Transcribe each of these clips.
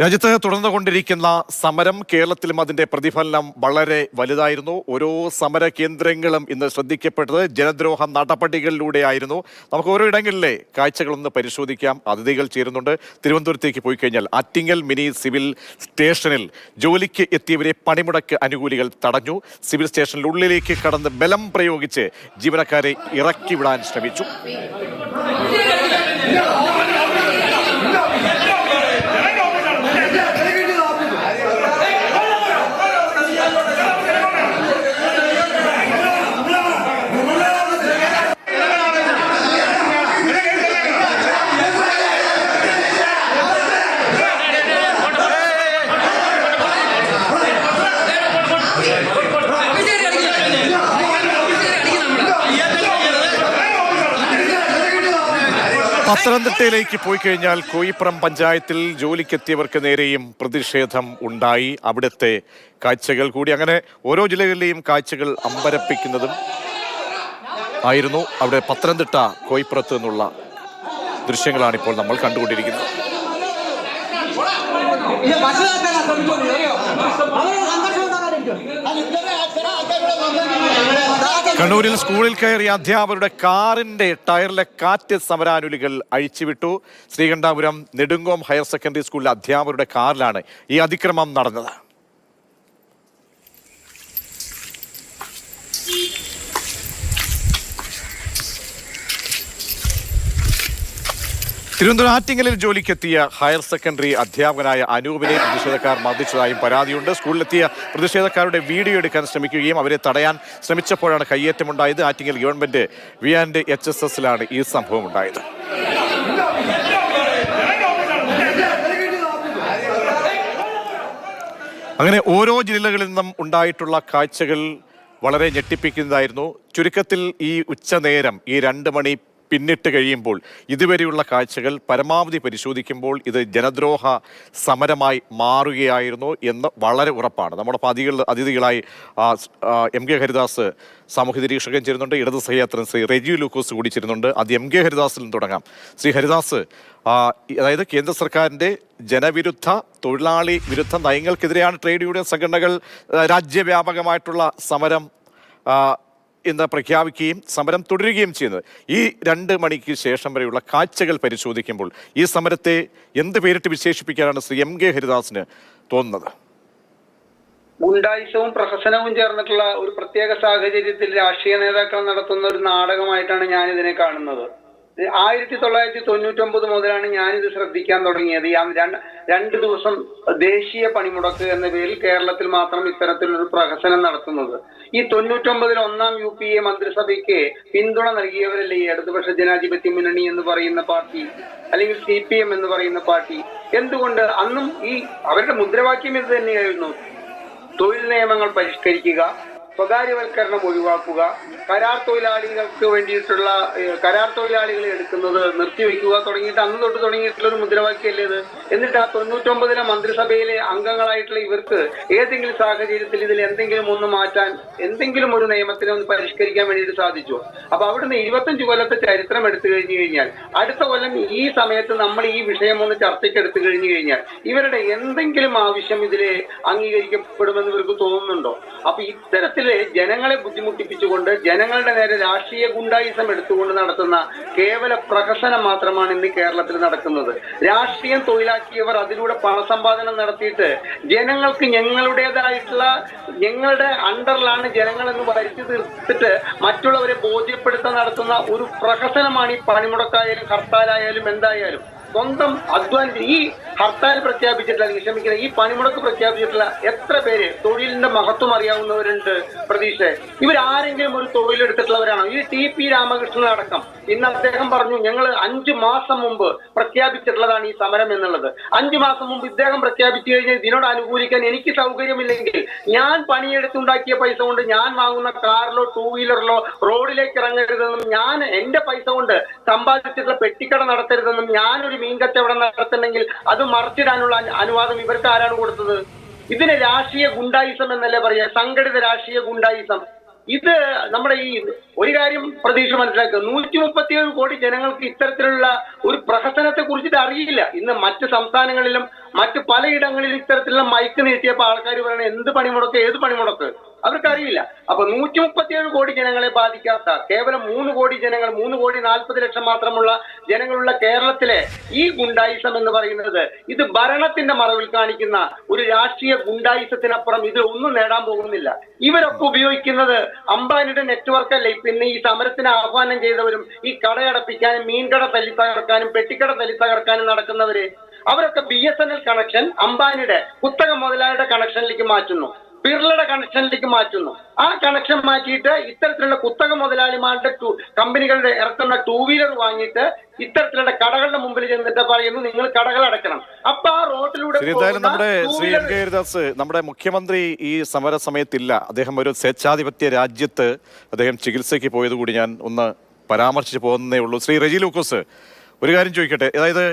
രാജ്യത്ത് തുടർന്നുകൊണ്ടിരിക്കുന്ന സമരം കേരളത്തിലും അതിന്റെ പ്രതിഫലനം വളരെ വലുതായിരുന്നു. ഓരോ സമര കേന്ദ്രങ്ങളും ഇന്ന് ശ്രദ്ധിക്കപ്പെട്ടത് ജനദ്രോഹ നടപടികളിലൂടെയായിരുന്നു. നമുക്ക് ഓരോ ഇടങ്ങളിലെ കാഴ്ചകളൊന്ന് പരിശോധിക്കാം. അതിഥികൾ ചേരുന്നുണ്ട്. തിരുവനന്തപുരത്തേക്ക് പോയി കഴിഞ്ഞാൽ ആറ്റിങ്ങൽ മിനി സിവിൽ സ്റ്റേഷനിൽ ജോലിക്ക് എത്തിയവരെ പണിമുടക്ക് അനുകൂലികൾ തടഞ്ഞു. സിവിൽ സ്റ്റേഷനിലുള്ളിലേക്ക് കടന്ന് ബലം പ്രയോഗിച്ച് ജീവനക്കാരെ ഇറക്കി വിടാൻ ശ്രമിച്ചു. പത്തനംതിട്ടയിലേക്ക് പോയി കഴിഞ്ഞാൽ കോയിപ്പുറം പഞ്ചായത്തിൽ ജോലിക്കെത്തിയവർക്ക് നേരെയും പ്രതിഷേധം ഉണ്ടായി. അവിടുത്തെ കാഴ്ചകൾ കൂടി അങ്ങനെ ഓരോ ജില്ലകളിലെയും കാഴ്ചകൾ അമ്പരപ്പിക്കുന്നതും ആയിരുന്നു. അവിടെ പത്തനംതിട്ട കോയിപ്പുറത്ത് നിന്നുള്ള ദൃശ്യങ്ങളാണ് ഇപ്പോൾ നമ്മൾ കണ്ടുകൊണ്ടിരിക്കുന്നത്. കണ്ണൂരിൽ സ്കൂളിൽ കയറിയ അധ്യാപകരുടെ കാറിന്റെ ടയറിലെ കാറ്റ് സമരാനുകൂലികൾ അഴിച്ചുവിട്ടു. ശ്രീകണ്ഠാപുരം നെടുങ്കോം ഹയർ സെക്കൻഡറി സ്കൂളിലെ അധ്യാപകരുടെ കാറിലാണ് ഈ അതിക്രമം നടന്നത്. തിരുവനന്തപുരം ആറ്റിങ്ങലിൽ ജോലിക്കെത്തിയ ഹയർ സെക്കൻഡറി അധ്യാപകനായ അനൂപിനെ പ്രതിഷേധക്കാർ മർദ്ദിച്ചതായും പരാതിയുണ്ട്. സ്കൂളിലെത്തിയ പ്രതിഷേധക്കാരുടെ വീഡിയോ എടുക്കാൻ ശ്രമിക്കുകയും അവരെ തടയാൻ ശ്രമിച്ചപ്പോഴാണ് കയ്യേറ്റമുണ്ടായത്. ആറ്റിങ്ങൽ ഗവൺമെന്റ് VHSSലാണ് ഈ സംഭവം ഉണ്ടായത്. അങ്ങനെ ഓരോ ജില്ലകളിൽ നിന്നും ഉണ്ടായിട്ടുള്ള കാഴ്ചകൾ വളരെ ഞെട്ടിപ്പിക്കുന്നതായിരുന്നു. ചുരുക്കത്തിൽ ഈ ഉച്ചനേരം ഈ 2 മണി പിന്നിട്ട് കഴിയുമ്പോൾ ഇതുവരെയുള്ള കാഴ്ചകൾ പരമാവധി പരിശോധിക്കുമ്പോൾ ഇത് ജനദ്രോഹ സമരമായി മാറുകയായിരുന്നു എന്ന് വളരെ ഉറപ്പാണ്. നമ്മുടെ അതിഥികളായി MK ഹരിദാസ് സാമൂഹ്യ നിരീക്ഷകൻ ചേരുന്നുണ്ട്. ഇടത് സഹയാത്രൻ ശ്രീ റെജി ലൂക്കോസ് കൂടി ചേരുന്നുണ്ട്. ആദ്യം MK ഹരിദാസിൽ നിന്ന് തുടങ്ങാം. ശ്രീ ഹരിദാസ്, അതായത് കേന്ദ്ര സർക്കാരിൻ്റെ ജനവിരുദ്ധ തൊഴിലാളി വിരുദ്ധ നയങ്ങൾക്കെതിരെയാണ് ട്രേഡ് യൂണിയൻ സംഘടനകൾ രാജ്യവ്യാപകമായിട്ടുള്ള സമരം ഇന്ന് പ്രഖ്യാപിക്കുകയും സമരം തുടരുകയും ചെയ്യുന്നത്. ഈ 2 മണിക്ക് ശേഷം വരെയുള്ള കാഴ്ചകൾ പരിശോധിക്കുമ്പോൾ ഈ സമരത്തെ എന്ത് പേരിട്ട് വിശേഷിപ്പിക്കാനാണ് ശ്രീ MK ഹരിദാസിന് തോന്നുന്നത്? ഗുണ്ടായിസവും പ്രഹസനവും ചേർന്നിട്ടുള്ള ഒരു പ്രത്യേക സാഹചര്യത്തിൽ രാഷ്ട്രീയ നേതാക്കൾ നടത്തുന്ന ഒരു നാടകമായിട്ടാണ് ഞാൻ ഇതിനെ കാണുന്നത്. 1999 മുതലാണ് ഞാനിത് ശ്രദ്ധിക്കാൻ തുടങ്ങിയത്. ഈ 2 ദിവസം ദേശീയ പണിമുടക്ക് എന്ന പേരിൽ കേരളത്തിൽ മാത്രം ഇത്തരത്തിലൊരു പ്രഹസനം നടത്തുന്നത്. ഈ 99-ൽ 1-ാം UPA മന്ത്രിസഭയ്ക്ക് പിന്തുണ നൽകിയവരല്ലേ ഈ ഇടതുപക്ഷ ജനാധിപത്യ മുന്നണി എന്ന് പറയുന്ന പാർട്ടി, അല്ലെങ്കിൽ CPM എന്ന് പറയുന്ന പാർട്ടി? എന്തുകൊണ്ട് അന്നും അവരുടെ മുദ്രാവാക്യം ഇത് തന്നെയായിരുന്നു: തൊഴിൽ നിയമങ്ങൾ പരിഷ്കരിക്കുക, സ്വകാര്യവൽക്കരണം ഒഴിവാക്കുക, കരാർ തൊഴിലാളികൾക്ക് വേണ്ടിയിട്ടുള്ള കരാർ തൊഴിലാളികളെ എടുക്കുന്നത് നിർത്തിവെക്കുക തുടങ്ങിയിട്ട് അന്ന് തൊട്ട് തുടങ്ങിയിട്ടുള്ള ഒരു മുദ്രാവാക്യമല്ലേ ഇത്? എന്നിട്ട് ആ 99-ലെ മന്ത്രിസഭയിലെ അംഗങ്ങളായിട്ടുള്ള ഇവർക്ക് ഏതെങ്കിലും സാഹചര്യത്തിൽ ഇതിൽ എന്തെങ്കിലും ഒന്ന് മാറ്റാൻ, എന്തെങ്കിലും ഒരു നിയമത്തിനെ ഒന്ന് പരിഷ്കരിക്കാൻ വേണ്ടിയിട്ട് സാധിച്ചു? അപ്പൊ അവിടുന്ന് 25 കൊല്ലത്തെ ചരിത്രം എടുത്തു കഴിഞ്ഞു കഴിഞ്ഞാൽ അടുത്ത കൊല്ലം ഈ സമയത്ത് നമ്മൾ ഈ വിഷയം ഒന്ന് ചർച്ചയ്ക്ക് എടുത്തു കഴിഞ്ഞു കഴിഞ്ഞാൽ ഇവരുടെ എന്തെങ്കിലും ആവശ്യം ഇതിൽ അംഗീകരിക്കപ്പെടുമെന്ന് ഇവർക്ക് തോന്നുന്നുണ്ടോ? അപ്പൊ ഇത്തരത്തിൽ ജനങ്ങളെ ബുദ്ധിമുട്ടിപ്പിച്ചുകൊണ്ട് ജനങ്ങളുടെ നേരെ രാഷ്ട്രീയ ഗുണ്ടായിസം എടുത്തുകൊണ്ട് നടത്തുന്ന കേവല പ്രഹസനം മാത്രമാണ് ഇന്ന് കേരളത്തിൽ നടക്കുന്നത്. രാഷ്ട്രീയം തൊഴിലാക്കിയവർ അതിലൂടെ പണസമ്പാദനം നടത്തിയിട്ട് ജനങ്ങൾക്ക് ഞങ്ങളുടെ അണ്ടറിലാണ് ജനങ്ങളെന്ന് വരുത്തി തീർത്തിട്ട് മറ്റുള്ളവരെ ബോധ്യപ്പെടുത്താൻ നടത്തുന്ന ഒരു പ്രഹസനമാണ് ഈ പണിമുടക്കായാലും ഹർത്താലായാലും എന്തായാലും. സ്വന്തം അധ്വാനിച്ച് ഈ ഹർത്താൽ പ്രഖ്യാപിച്ചിട്ടുള്ള, ക്ഷമിക്കുന്ന ഈ പണിമുടക്ക് പ്രഖ്യാപിച്ചിട്ടുള്ള എത്ര പേര് തൊഴിലിന്റെ മഹത്വം അറിയാവുന്നവരുണ്ട്? പ്രതീക്ഷ, ഇവരാരെങ്കിലും ഒരു തൊഴിലെടുത്തിട്ടുള്ളവരാണോ? ഈ TP രാമകൃഷ്ണൻ അടക്കം ഇന്ന് അദ്ദേഹം പറഞ്ഞു, ഞങ്ങൾ 5 മാസം മുമ്പ് പ്രഖ്യാപിച്ചിട്ടുള്ളതാണ് ഈ സമരം എന്നുള്ളത്. 5 മാസം മുമ്പ് ഇദ്ദേഹം പ്രഖ്യാപിച്ചു കഴിഞ്ഞാൽ ഇതിനോട് അനുകൂലിക്കാൻ എനിക്ക് സൗകര്യമില്ലെങ്കിൽ ഞാൻ പണിയെടുത്തുണ്ടാക്കിയ പൈസ കൊണ്ട് ഞാൻ വാങ്ങുന്ന കാറിലോ 2 വീലറിലോ റോഡിലേക്ക് ഇറങ്ങരുതെന്നും, ഞാൻ എന്റെ പൈസ കൊണ്ട് സമ്പാദിച്ചിട്ടുള്ള പെട്ടിക്കട നടത്തരുതെന്നും, ഞാനൊരു മീൻ കച്ചവടം നടത്തുന്നെങ്കിൽ അത് മറച്ചിടാനുള്ള അനുവാദം ഇവർക്ക് ആരാണ് കൊടുത്തത്? ഇതിന് രാഷ്ട്രീയ ഗുണ്ടായിസം എന്നല്ലേ പറയാ, സംഘടിത രാഷ്ട്രീയ ഗുണ്ടായിസം. ഇത് നമ്മുടെ ഈ ഒരു കാര്യം പ്രതീക്ഷ മനസ്സിലാക്കുക, 137 കോടി ജനങ്ങൾക്ക് ഇത്തരത്തിലുള്ള ഒരു പ്രഹസനത്തെ കുറിച്ചിട്ട് അറിയില്ല. ഇന്ന് മറ്റ് സംസ്ഥാനങ്ങളിലും മറ്റ് പലയിടങ്ങളിലും ഇത്തരത്തിലുള്ള മൈക്ക് നീട്ടിയപ്പോൾ ആൾക്കാർ പറയണ എന്ത് പണിമുടക്ക് ഏത് പണിമുടക്ക് അവർക്കറിയില്ല. അപ്പൊ 137 കോടി ജനങ്ങളെ ബാധിക്കാത്ത കേവലം 3 കോടി ജനങ്ങൾ, 3,40,00,000 മാത്രമുള്ള ജനങ്ങളുള്ള കേരളത്തിലെ ഈ ഗുണ്ടായിസം എന്ന് പറയുന്നത് ഇത് ഭരണത്തിന്റെ മറവിൽ കാണിക്കുന്ന ഒരു രാഷ്ട്രീയ ഗുണ്ടായിസത്തിനപ്പുറം ഇത് ഒന്നും നേടാൻ പോകുന്നില്ല. ഇവരൊക്കെ ഉപയോഗിക്കുന്നത് അംബാനിയുടെ നെറ്റ്വർക്ക് അല്ലേ. പിന്നെ ഈ സമരത്തിന് ആഹ്വാനം ചെയ്തവരും ഈ കടയടപ്പിക്കാനും മീൻകട തല്ലി തകർക്കാനും പെട്ടിക്കട തല്ലി തകർക്കാനും നടക്കുന്നവര് അവരൊക്കെ BSNL കണക്ഷൻ അംബാനിയുടെ കുത്തക മുതലാളിയുടെ കണക്ഷനിലേക്ക് മാറ്റുന്നു, ബിർളയുടെ കണക്ഷനിലേക്ക് മാറ്റുന്നു. ആ കണക്ഷൻ മാറ്റിയിട്ട് ഇത്തരത്തിലുള്ള കുത്തക മുതലാളിമാരുടെ കമ്പനികളുടെ ഇറക്കുന്ന 2 വീലർ വാങ്ങിയിട്ട് ഇത്തരത്തിലുള്ള കടകളുടെ മുമ്പിൽ ചെന്നിട്ട് പറയുന്നു നിങ്ങൾ കടകൾ അടയ്ക്കണം. അപ്പൊ ആ റോഡിലൂടെ നമ്മുടെ ശ്രീ എം കെ ഹരിദാസ്, നമ്മുടെ മുഖ്യമന്ത്രി ഈ സമര സമയത്തില്ല. അദ്ദേഹം ഒരു സ്വേച്ഛാധിപത്യ രാജ്യത്ത് അദ്ദേഹം ചികിത്സയ്ക്ക് പോയത് കൂടി ഞാൻ ഒന്ന് പരാമർശിച്ച് പോകുന്നേ ഉള്ളൂ. ശ്രീ റെജി ലൂക്കോസ്, ഒരു കാര്യം ചോദിക്കട്ടെ. അതായത്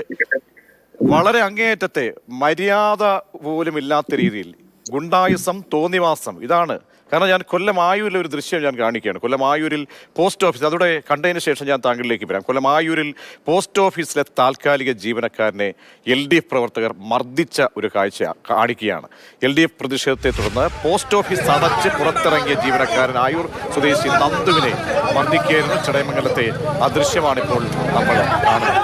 വളരെ അങ്ങേയറ്റത്തെ മര്യാദ പോലും ഇല്ലാത്ത രീതിയിൽ ഗുണ്ടായുസം, തോന്നിവാസം, ഇതാണ്. കാരണം ഞാൻ കൊല്ലം ആയൂരിലെ ഒരു ദൃശ്യം ഞാൻ കാണിക്കുകയാണ്. കൊല്ലം ആയൂരിൽ പോസ്റ്റ് ഓഫീസ്, അതോടെ കണ്ടതിന് ശേഷം ഞാൻ താങ്കളിലേക്ക് വരാം. കൊല്ലം ആയൂരിൽ പോസ്റ്റ് ഓഫീസിലെ താൽക്കാലിക ജീവനക്കാരനെ LDF പ്രവർത്തകർ മർദ്ദിച്ച ഒരു കാഴ്ച കാണിക്കുകയാണ്. LDF പ്രതിഷേധത്തെ തുടർന്ന് പോസ്റ്റ് ഓഫീസ് അടച്ച് പുറത്തിറങ്ങിയ ജീവനക്കാരൻ ആയൂർ സ്വദേശി നന്ദുവിനെ മർദ്ദിക്കുകയായിരുന്നു. ചടയമംഗലത്തെ ആ ദൃശ്യമാണിപ്പോൾ നമ്മൾ കാണുന്നത്.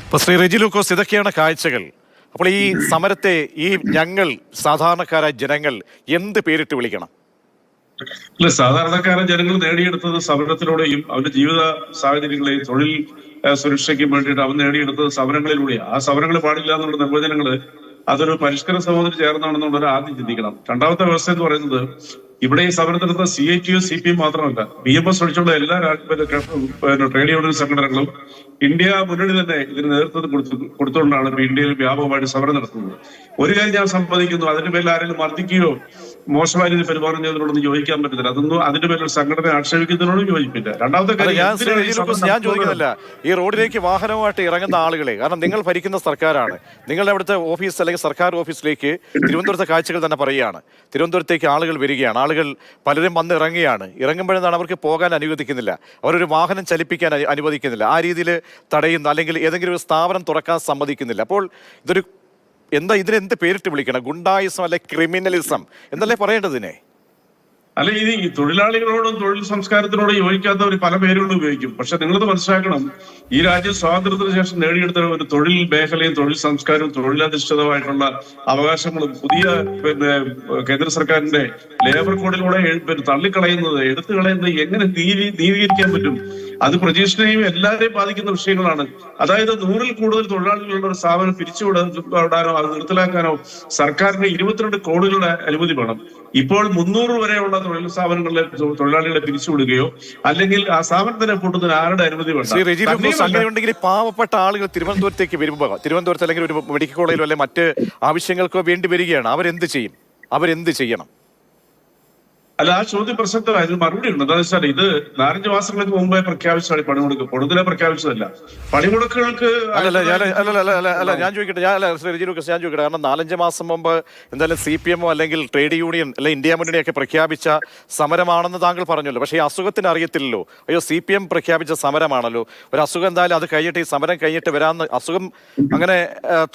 ഇപ്പൊ ശ്രീ റെജി ലൂക്കോസ്, ഇതൊക്കെയാണ് കാഴ്ചകൾ. അപ്പോൾ ഈ സമരത്തെ ഞങ്ങൾ സാധാരണക്കാരായ ജനങ്ങൾ എന്ത് പേരിട്ട് വിളിക്കണം? അല്ല, സാധാരണക്കാരെ ജനങ്ങൾ നേടിയെടുത്തത് സമരത്തിലൂടെയും അവരുടെ ജീവിത സാഹചര്യങ്ങളെയും തൊഴിൽ സുരക്ഷയ്ക്കും വേണ്ടിയിട്ട് അവൻ നേടിയെടുത്തത് സമരങ്ങളിലൂടെയാണ്. ആ സമരങ്ങൾ പാടില്ല എന്നുള്ള നിർവചനങ്ങള് അതൊരു പരിഷ്കരണ സമൂഹത്തിൽ ചേർന്നാണെന്നുള്ളത് ആദ്യം ചിന്തിക്കണം. രണ്ടാമത്തെ വ്യവസ്ഥ എന്ന് പറയുന്നത് ഇവിടെ ഈ സമരത്തിനെടുത്ത CITO CPM മാത്രമല്ല, BMS ഒഴിച്ചുള്ള എല്ലാ ട്രേഡ് യൂണിയൻ സംഘടനകളും ഇന്ത്യ മുന്നണി തന്നെ ഇതിന് നേതൃത്വം കൊടുത്തുകൊണ്ടാണ് ഇപ്പൊ ഇന്ത്യയിൽ വ്യാപകമായിട്ട് സമരം നടത്തുന്നത്. ഒരു കാര്യം ഞാൻ സമ്മതിക്കുന്നു, അതിന്റെ പേരിൽ ആരെങ്കിലും മർദ്ദിക്കുകയോ മോശമായ രീതിയിൽ പെരുമാറുന്നതിനോടൊന്നും യോജിക്കാൻ പറ്റത്തില്ല. അതൊന്നും അതിന്റെ പേരിൽ സംഘടനയെ ആക്ഷേപിക്കുന്നതിനോടും യോജിപ്പില്ല. രണ്ടാമത്തെ കാര്യം, ഞാൻ ചോദിക്കുന്നില്ല ഈ റോഡിലേക്ക് വാഹനവുമായിട്ട് ഇറങ്ങുന്ന ആളുകളെ, കാരണം നിങ്ങൾ ഭരിക്കുന്ന സർക്കാരാണ്, നിങ്ങളുടെ അവിടുത്തെ ഓഫീസ് അല്ലെങ്കിൽ സർക്കാർ ഓഫീസിലേക്ക് തിരുവനന്തപുരത്തെ കാഴ്ചകൾ തന്നെ പറയുകയാണ്. തിരുവനന്തപുരത്തേക്ക് ആളുകൾ വരികയാണ്, ആളുകൾ പലരും വന്ന് ഇറങ്ങുമ്പോഴെന്നാണ് അവർക്ക് പോകാൻ അനുവദിക്കുന്നില്ല, അവരൊരു വാഹനം ചലിപ്പിക്കാൻ അനുവദിക്കുന്നില്ല, ആ രീതിയിൽ തടയുന്നു, അല്ലെങ്കിൽ ഏതെങ്കിലും ഒരു സ്ഥാപനം തുറക്കാൻ സമ്മതിക്കുന്നില്ല. അപ്പോൾ ഇതൊരു ഇതിനെന്ത് പേരിട്ട് വിളിക്കണം? ഗുണ്ടായിസം അല്ലെ ക്രിമിനലിസം എന്നല്ലേ പറയേണ്ടതിനെ? അല്ല, ഈ തൊഴിലാളികളോടും തൊഴിൽ സംസ്കാരത്തിനോടും യോജിക്കാത്തവർ പല പേരുകളും ഉപയോഗിക്കും. പക്ഷെ നിങ്ങളത് മനസ്സിലാക്കണം, ഈ രാജ്യം സ്വാതന്ത്ര്യത്തിന് ശേഷം നേടിയെടുത്ത ഒരു തൊഴിൽ മേഖലയും തൊഴിൽ സംസ്കാരവും തൊഴിലധിഷ്ഠിതമായിട്ടുള്ള അവകാശങ്ങളും പുതിയ കേന്ദ്ര സർക്കാരിന്റെ ലേബർ കോഡിലൂടെ തള്ളിക്കളയുന്നത്, എടുത്തു കളയുന്നത് എങ്ങനെ നീതീകരിക്കാൻ പറ്റും? അത് പ്രജീഷിനെയും എല്ലാവരെയും ബാധിക്കുന്ന വിഷയങ്ങളാണ്. അതായത് 100-ൽ കൂടുതൽ തൊഴിലാളികളുടെ ഒരു സ്ഥാപനം പിരിച്ചുവിടാനോ അത് നിർത്തലാക്കാനോ സർക്കാരിന് 22 കോടികളുടെ അനുമതി വേണം. ഇപ്പോൾ 300 വരെയുള്ള തൊഴിൽ സ്ഥാപനങ്ങളിലെ തൊഴിലാളികളെ പിരിച്ചുവിടുകയോ അല്ലെങ്കിൽ ആ സ്ഥാപനത്തിനെ കൂട്ടുന്നതിന് ആരുടെ അനുമതി വേണം? അങ്ങനെയുണ്ടെങ്കിൽ പാവപ്പെട്ട ആളുകൾ തിരുവനന്തപുരത്തേക്ക് വരുമ്പോൾ, തിരുവനന്തപുരത്ത് അല്ലെങ്കിൽ ഒരു മെഡിക്കൽ കോളേജിലോ അല്ലെങ്കിൽ മറ്റ് ആവശ്യങ്ങൾക്കോ വേണ്ടി വരികയാണ്, അവരെന്ത് ചെയ്യണം? അല്ല, ആ ചോദ്യം പ്രസക്തമായത് മറുപടി ഉണ്ട്. എന്താണെന്ന് വെച്ചാൽ ഇത് 4-5 മാസങ്ങൾക്ക് മുമ്പേ പ്രഖ്യാപിച്ചതാണ് പണിമുടക്ക്, പൊടുതിനെ പ്രഖ്യാപിച്ചതല്ല. പണിമുടക്കുകൾക്ക് ഞാൻ ചോദിക്കട്ടെ, കാരണം 4-5 മാസം മുമ്പ് എന്തായാലും CPM അല്ലെങ്കിൽ ട്രേഡ് യൂണിയൻ അല്ലെങ്കിൽ ഇന്ത്യ മുന്നണിയൊക്കെ പ്രഖ്യാപിച്ച സമരമാണെന്ന് താങ്കൾ പറഞ്ഞല്ലോ. പക്ഷേ ഈ അസുഖത്തിന് അറിയത്തില്ലല്ലോ. അയ്യോ, CPM പ്രഖ്യാപിച്ച സമരമാണല്ലോ, ഒരു അസുഖം എന്തായാലും അത് കഴിഞ്ഞിട്ട് ഈ സമരം കഴിഞ്ഞിട്ട് വരാമെന്ന് അസുഖം അങ്ങനെ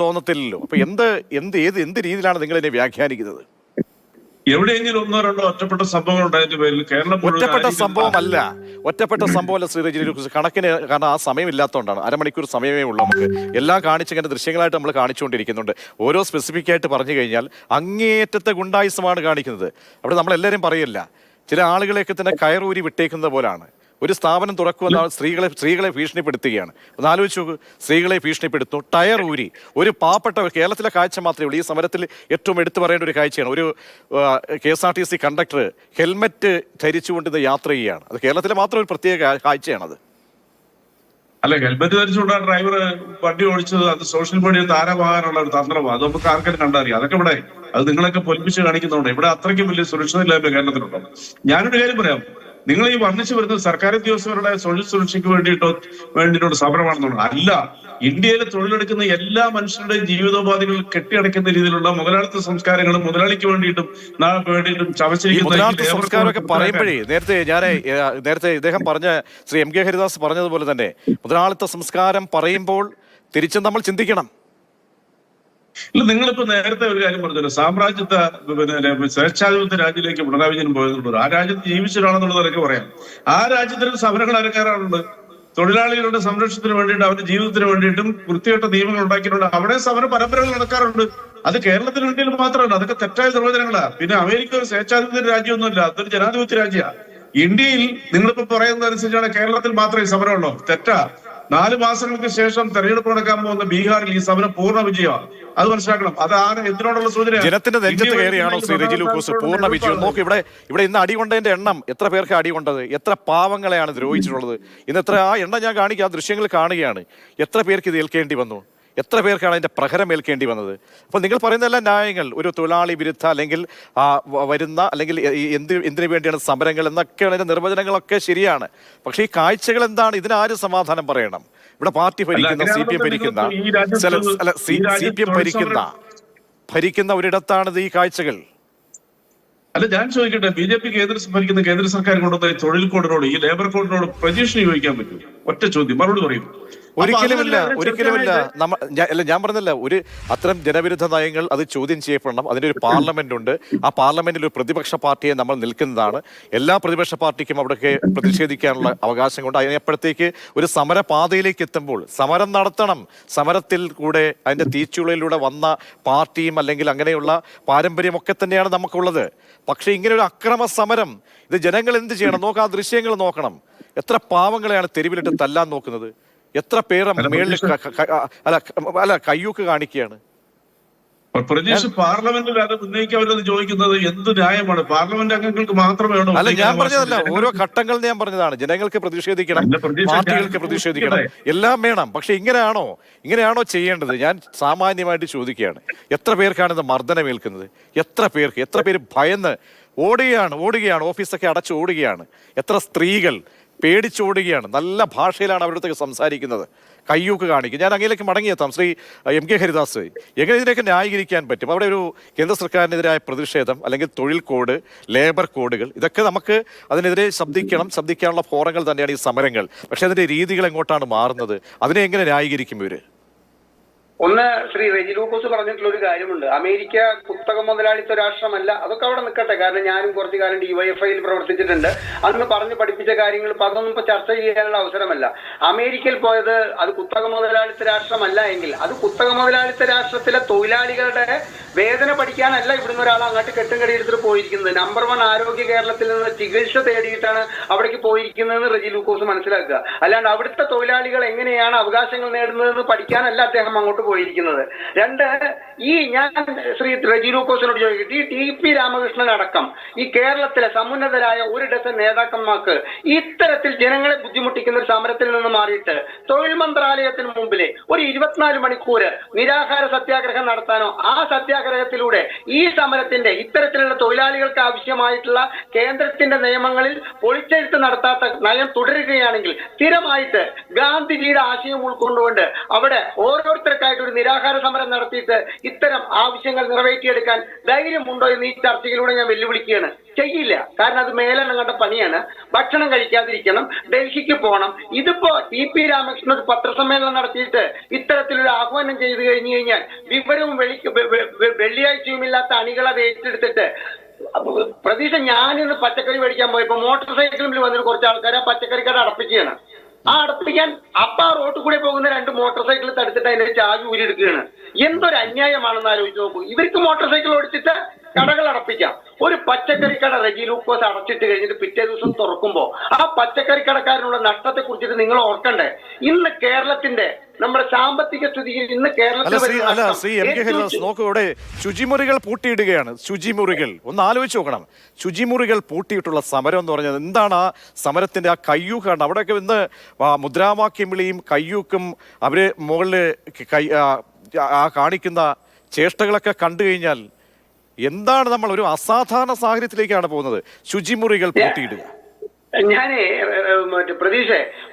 തോന്നത്തില്ലല്ലോ. അപ്പൊ എന്ത് രീതിയിലാണ് നിങ്ങൾ ഇതിനെ വ്യാഖ്യാനിക്കുന്നത്? എവിടെയെങ്കിലും 1-2 ഒറ്റപ്പെട്ട സംഭവങ്ങൾ ഉണ്ടായതിന്റെ പേരിൽ കേരളം ഒറ്റപ്പെട്ട സംഭവമല്ല ശ്രീ റെജി ലൂക്കോസ്, കണക്കിന്. കാരണം ആ സമയമില്ലാത്തതുകൊണ്ടാണ്, അരമണിക്കൂർ സമയമേ ഉള്ളൂ നമുക്ക്. എല്ലാം കാണിച്ചിങ്ങനെ ദൃശ്യങ്ങളായിട്ട് നമ്മൾ കാണിച്ചുകൊണ്ടിരിക്കുന്നുണ്ട്. ഓരോ സ്പെസിഫിക് ആയിട്ട് പറഞ്ഞു കഴിഞ്ഞാൽ അങ്ങേയറ്റത്തെ ഗുണ്ടായിസമാണ് കാണിക്കുന്നത്. അവിടെ നമ്മളെല്ലാവരും പറയില്ല, ചില ആളുകളെയൊക്കെ തന്നെ കയറൂരി വിട്ടേക്കുന്നത് പോലാണ്. ഒരു സ്ഥാപനം തുറക്കുമെന്ന സ്ത്രീകളെ ഭീഷണിപ്പെടുത്തുകയാണ്. ഒന്ന് ആലോചിച്ച് നോക്കൂ, സ്ത്രീകളെ ഭീഷണിപ്പെടുത്തുന്നു, ടയർ ഊരി. ഒരു പാവപ്പെട്ട കേരളത്തിലെ കാഴ്ച മാത്രമേ ഉള്ളൂ. ഈ സമരത്തിൽ ഏറ്റവും എടുത്തു പറയേണ്ട ഒരു കാഴ്ചയാണ്. ഒരു KSRTC കണ്ടക്ടർ ഹെൽമെറ്റ് ധരിച്ചുകൊണ്ട് ഇത് യാത്ര ചെയ്യുകയാണ്. അത് കേരളത്തിലെ മാത്രം ഒരു പ്രത്യേക കാഴ്ചയാണത്. അല്ല, ഹെൽമെറ്റ് ധരിച്ചുകൊണ്ട് ഡ്രൈവർ വണ്ടി ഓടിച്ചത് അത് സോഷ്യൽ മീഡിയയിൽ താരമാകാനുള്ള ഒരു തന്ത്രമാണ്. അത് നമുക്ക് ആർക്കും കണ്ടറിയാം. അതൊക്കെ ഇവിടെ അത് നിങ്ങളൊക്കെ പൊലിപ്പിച്ച് കാണിക്കുന്നുണ്ട്. ഇവിടെ അത്രയ്ക്കും വലിയ സുരക്ഷിതമില്ലായ്മ കേരളത്തിലുണ്ടോ? ഞാനൊരു കാര്യം പറയാം, നിങ്ങൾ ഈ വർണ്ണിച്ചു വരുന്നത് സർക്കാർ ഉദ്യോഗസ്ഥരുടെ തൊഴിൽ സുരക്ഷയ്ക്ക് വേണ്ടിയിട്ടുള്ള സമരമാണെന്നുള്ളത് അല്ല. ഇന്ത്യയിലെ തൊഴിലെടുക്കുന്ന എല്ലാ മനുഷ്യരുടെയും ജീവിതോപാധികൾ കെട്ടിയടയ്ക്കുന്ന രീതിയിലുള്ള മുതലാളിത്ത സംസ്കാരങ്ങളും മുതലാളിക്ക് വേണ്ടിയിട്ടും മുതലാളിത്ത സംസ്കാരമൊക്കെ പറയുമ്പോഴേ നേരത്തെ ഇദ്ദേഹം പറഞ്ഞ ശ്രീ MK ഹരിദാസ് പറഞ്ഞതുപോലെ തന്നെ മുതലാളിത്ത സംസ്കാരം പറയുമ്പോൾ തിരിച്ചും നമ്മൾ ചിന്തിക്കണം. ഇല്ല, നിങ്ങളിപ്പോ നേരത്തെ ഒരു കാര്യം പറഞ്ഞല്ലോ, സാമ്രാജ്യത്തെ സ്വേച്ഛാധിപത്യ രാജ്യത്തിലേക്ക് പിണറായി വിജയൻ പോയതുകൊണ്ട് ആ രാജ്യത്ത് ജീവിച്ചതാണെന്നുള്ളതൊക്കെ പറയാം. ആ രാജ്യത്തിന് സമരങ്ങൾ അരങ്ങേറാറുണ്ട്. തൊഴിലാളികളുടെ സംരക്ഷണത്തിന് വേണ്ടിയിട്ട് അവരുടെ ജീവിതത്തിന് വേണ്ടിയിട്ടും വൃത്തികെട്ട നിയമങ്ങൾ ഉണ്ടാക്കിയിട്ടുണ്ട്. അവിടെ സമര പരമ്പരകൾ നടക്കാറുണ്ട്. അത് കേരളത്തിന് ഇന്ത്യയിൽ മാത്രമല്ല, അതൊക്കെ തെറ്റായ നിർവചനങ്ങളാ. പിന്നെ അമേരിക്ക ഒരു സ്വേച്ഛാധിപത്യ രാജ്യമൊന്നുമില്ല, അതൊരു ജനാധിപത്യ രാജ്യമാണ്. ഇന്ത്യയിൽ നിങ്ങളിപ്പോ പറയുന്നതനുസരിച്ചാണ് കേരളത്തിൽ മാത്രമേ സമരമുള്ളൂ. തെറ്റാ. 4 മാസങ്ങൾക്ക് ശേഷം തെരഞ്ഞെടുപ്പ് നടക്കാൻ പോകുന്ന ബീഹാറിൽ ഈ സമരം പൂർണ്ണ വിജയമാണ്. അത് മനസ്സിലാക്കണം. അത് എന്തിനോടുള്ള സൂചന? ജനത്തിന്റെ നെഞ്ചത്ത് കയറിയാണോ ശ്രീ റെജി ലൂക്കോസ് പൂർണ്ണ വിജയം? നോക്ക്, ഇവിടെ ഇന്ന് അടികൊണ്ടതിന്റെ എണ്ണം എത്ര പേർക്ക് അടികൊണ്ടത്, എത്ര പാവങ്ങളെയാണ് ദ്രോഹിച്ചിട്ടുള്ളത്. ഇന്ന് എത്ര ആ എണ്ണം ഞാൻ കാണിക്കുക, ആ ദൃശ്യങ്ങൾ കാണുകയാണ്. എത്ര പേർക്ക് ഇത് ഏൽക്കേണ്ടി വന്നു, എത്ര പേർക്കാണ് അതിന്റെ പ്രഹരം ഏൽക്കേണ്ടി വന്നത്. അപ്പോൾ നിങ്ങൾ പറയുന്നതെല്ലാം ന്യായങ്ങൾ, ഒരു തൊഴിലാളി വിരുദ്ധ അല്ലെങ്കിൽ വരുന്ന അല്ലെങ്കിൽ എന്തിനു വേണ്ടിയാണ് സമരങ്ങൾ എന്നൊക്കെയാണ് അതിന്റെ നിർവചനങ്ങളൊക്കെ ശരിയാണ്. പക്ഷേ ഈ കാഴ്ചകൾ എന്താണ്? ഇതിനാരും സമാധാനം പറയണം. ഇവിടെ പാർട്ടി ഭരിക്കുന്ന CPM ഭരിക്കുന്ന ഒരിടത്താണിത് ഈ കാഴ്ചകൾ. അല്ല, ഞാൻ ചോദിക്കട്ടെ, BJP ഭരിക്കുന്ന കേന്ദ്ര സർക്കാർ കൊണ്ടുവന്ന തൊഴിൽ കോഡിനോട് ഈ ലേബർ കോഡിനോട് പ്രതീക്ഷ ചോദിക്കാൻ പറ്റും? ഒറ്റ ചോദ്യം, മറുപടി പറയും. ഒരിക്കലുമില്ല. ഞാൻ പറഞ്ഞല്ല, ഒരു അത്തരം ജനവിരുദ്ധ നയങ്ങൾ അത് ചോദ്യം ചെയ്യപ്പെടണം. അതിൻ്റെ ഒരു പാർലമെന്റ് ഉണ്ട്. ആ പാർലമെന്റിൽ ഒരു പ്രതിപക്ഷ പാർട്ടിയെ നമ്മൾ നിൽക്കുന്നതാണ്. എല്ലാ പ്രതിപക്ഷ പാർട്ടിക്കും അവിടെയൊക്കെ പ്രതിഷേധിക്കാനുള്ള അവകാശം കൊണ്ട് അതിനെപ്പോഴത്തേക്ക് ഒരു സമരപാതയിലേക്ക് എത്തുമ്പോൾ സമരം നടത്തണം. സമരത്തിൽ കൂടെ അതിന്റെ തീച്ചുളയിലൂടെ വന്ന പാർട്ടിയും അല്ലെങ്കിൽ അങ്ങനെയുള്ള പാരമ്പര്യമൊക്കെ തന്നെയാണ് നമുക്കുള്ളത്. പക്ഷെ ഇങ്ങനെ ഒരു അക്രമ സമരം, ഇത് ജനങ്ങൾ എന്ത് ചെയ്യണം? നോക്കാം, ആ ദൃശ്യങ്ങൾ നോക്കണം. എത്ര പാവങ്ങളെയാണ് തെരുവിലിട്ട് തല്ലാൻ നോക്കുന്നത്. എത്ര പേര് മേളിൽ കയ്യൂക്ക് കാണിക്കുകയാണ്. പ്രതീക്ഷ പാർലമെന്റിൽ അത് ഉന്നയിക്കാവരെന്ന് ചോദിക്കുന്നത് എന്ത് ന്യായമാണ്? പാർലമെന്റ് അംഗങ്ങൾക്ക് മാത്രമേ ഉള്ളൂ. അല്ല, ഞാൻ പറഞ്ഞതല്ല, ഓരോ ഘട്ടങ്ങൾ ഞാൻ പറഞ്ഞതാണ്. ജനങ്ങൾക്ക് പ്രതിഷേധിക്കണം, പാർട്ടികൾക്ക് പ്രതിഷേധിക്കണം, എല്ലാം വേണം. പക്ഷെ ഇങ്ങനെയാണോ ചെയ്യേണ്ടത്? ഞാൻ സാമാന്യമായിട്ട് ചോദിക്കുകയാണ്. എത്ര പേർക്കാണ് ഇത് മർദ്ദനമേൽക്കുന്നത്? എത്ര പേര് ഭയന്ന് ഓടുകയാണ്, ഓഫീസൊക്കെ അടച്ച് ഓടുകയാണ്. എത്ര സ്ത്രീകൾ പേടിച്ചോടുകയാണ്. നല്ല ഭാഷയിലാണ് അവരുടെ അടുത്ത് സംസാരിക്കുന്നത്, കയ്യൂക്ക് കാണിക്കും. ഞാൻ അങ്ങേലേക്ക് മടങ്ങിയെത്താം. ശ്രീ MK ഹരിദാസ്, എങ്ങനെ ഇതിനെയൊക്കെ ന്യായീകരിക്കാൻ പറ്റും? അവിടെ ഒരു കേന്ദ്ര സർക്കാരിനെതിരായ പ്രതിഷേധം അല്ലെങ്കിൽ തൊഴിൽ കോഡ്, ലേബർ കോഡുകൾ, ഇതൊക്കെ നമുക്ക് അതിനെതിരെ ശബ്ദിക്കാനുള്ള ഫോറങ്ങൾ തന്നെയാണ് ഈ സമരങ്ങൾ. പക്ഷെ അതിന്റെ രീതികൾ എങ്ങോട്ടാണ് മാറുന്നത്? അതിനെ എങ്ങനെ ന്യായീകരിക്കും ഇവര്? ഒന്ന്, ശ്രീ റെജി ലൂക്കോസ് പറഞ്ഞിട്ടുള്ള ഒരു കാര്യമുണ്ട്. അമേരിക്ക കുത്തക മുതലാളിത്ത രാഷ്ട്രമല്ല. അതൊക്കെ അവിടെ നിൽക്കട്ടെ. കാരണം ഞാനും കുറച്ചു കാലം DYFIയിൽ പ്രവർത്തിച്ചിട്ടുണ്ട്. അന്ന് പറഞ്ഞ് പഠിപ്പിച്ച കാര്യങ്ങൾ അതൊന്നും ഇപ്പൊ ചർച്ച ചെയ്യാനുള്ള അവസരമല്ല. അമേരിക്കയിൽ പോയത് അത് കുത്തക മുതലാളിത്ത രാഷ്ട്രമല്ല എങ്കിൽ അത് കുത്തക മുതലാളിത്ത രാഷ്ട്രത്തിലെ തൊഴിലാളികളുടെ വേദന പഠിക്കാനല്ല ഇവിടുന്ന് ഒരാൾ അങ്ങോട്ട് കെട്ടുകടി എടുത്തിട്ട് പോയിരിക്കുന്നത്. നമ്പർ 1 ആരോഗ്യ കേരളത്തിൽ നിന്ന് ചികിത്സ തേടിയിട്ടാണ് അവിടേക്ക് പോയിരിക്കുന്നതെന്ന് റെജി ലൂക്കോസ് മനസ്സിലാക്കുക. അല്ലാണ്ട് അവിടുത്തെ തൊഴിലാളികൾ എങ്ങനെയാണ് അവകാശങ്ങൾ നേടുന്നതെന്ന് പഠിക്കാനല്ല അദ്ദേഹം അങ്ങോട്ട് പോയിരിക്കുന്നത്. 2, ഞാൻ ശ്രീ റെജി ലൂക്കോസിനോട് ചോദിക്കട്ടെ, ഈ TP രാമകൃഷ്ണൻ അടക്കം ഈ കേരളത്തിലെ സമുന്നതരായ ഒരു ഡസൻ നേതാക്കന്മാർക്ക് ഇത്തരത്തിൽ ജനങ്ങളെ ബുദ്ധിമുട്ടിക്കുന്ന ഒരു സമരത്തിൽ നിന്ന് മാറിയിട്ട് തൊഴിൽ മന്ത്രാലയത്തിന് മുമ്പിലെ ഒരു 24 മണിക്കൂർ നിരാഹാര സത്യാഗ്രഹം നടത്താനോ, ആ സത്യാഗ്രഹത്തിലൂടെ ഈ സമരത്തിന്റെ ഇത്തരത്തിലുള്ള തൊഴിലാളികൾക്ക് ആവശ്യമായിട്ടുള്ള കേന്ദ്രത്തിന്റെ നിയമങ്ങളിൽ പൊളിച്ചെഴുത്ത് നടത്താത്ത നയം തുടരുകയാണെങ്കിൽ സ്ഥിരമായിട്ട് ഗാന്ധിജിയുടെ ആശയം ഉൾക്കൊണ്ടുകൊണ്ട് അവിടെ ഓരോരുത്തർക്കായിട്ട് ഒരു നിരാഹാര സമരം നടത്തിയിട്ട് ഇത്തരം ആവശ്യങ്ങൾ നിറവേറ്റിയെടുക്കാൻ ധൈര്യമുണ്ടോ എന്ന് ഈ ചർച്ചയിലൂടെ ഞാൻ വെല്ലുവിളിക്കുകയാണ്. ചെയ്യില്ല. കാരണം അത് മേലെണ്ണം കണ്ട പണിയാണ്. ഭക്ഷണം കഴിക്കാതിരിക്കണം, ഡൽഹിക്ക് പോകണം. ഇതിപ്പോ TP രാമകൃഷ്ണൻ ഒരു പത്രസമ്മേളനം നടത്തിയിട്ട് ഇത്തരത്തിലൊരു ആഹ്വാനം ചെയ്തു കഴിഞ്ഞു കഴിഞ്ഞാൽ വിവരവും വെള്ളിയാഴ്ചയുമില്ലാത്ത അണികൾ അത് ഏറ്റെടുത്തിട്ട് പ്രതീക്ഷ, ഞാനിന്ന് പച്ചക്കറി മേടിക്കാൻ പോയപ്പോ മോട്ടോർ സൈക്കിളിൽ വന്നിട്ട് കുറച്ച് ആൾക്കാർ ആ പച്ചക്കറി കട അടപ്പിക്കുകയാണ്. ആ അടപ്പിക്കാൻ റോട്ടിൽ കൂടെ പോകുന്ന 2 മോട്ടോർ സൈക്കിൾ തടുത്തിട്ട് അതിന്റെ ചാവി ഊരിയെടുക്കുകയാണ്. എന്തൊരു അന്യായമാണെന്ന് ആലോചിച്ച് നോക്കൂ. ഇവർക്ക് മോട്ടോർ സൈക്കിൾ ഓടിച്ചിട്ട് കടകൾ അടപ്പിക്കാം. ഒരു പച്ചക്കറി കട റെജി ലൂക്കോസ് അടച്ചിട്ട് കഴിഞ്ഞിട്ട് പിറ്റേ ദിവസം തുറക്കുമ്പോൾ ആ പച്ചക്കറി കടക്കാരനുള്ള നഷ്ടത്തെ കുറിച്ചിട്ട് നിങ്ങൾ ഓർക്കണ്ടേ? ഇന്ന് കേരളത്തിന്റെ നമ്മുടെ സാമ്പത്തിക സ്ഥിതിയിൽ ഇന്ന് കേരളത്തിൽ നോക്കൂ, ഇവിടെ ശുചിമുറികൾ പൂട്ടിയിടുകയാണ്. ശുചിമുറികൾ ഒന്ന് ആലോചിച്ച് നോക്കണം. ശുചിമുറികൾ പൂട്ടിയിട്ടുള്ള സമരം എന്ന് പറഞ്ഞത് എന്താണ്? ആ സമരത്തിന്റെ ആ കയ്യൂക്കാണ്. അവിടെയൊക്കെ ഇന്ന് മുദ്രാവാക്യം വിളിയും കയ്യൂക്കും അവര് മുകളിൽ ആ കാണിക്കുന്ന ചേഷ്ടകളൊക്കെ കണ്ടു കഴിഞ്ഞാൽ എന്താണ് നമ്മൾ ഒരു അസാധാരണ സാഹചര്യത്തിലേക്കാണ് പോകുന്നത്. ശുചിമുറികൾ പൂട്ടിയിടുക. ഞാനേ പ്രതീക്ഷ,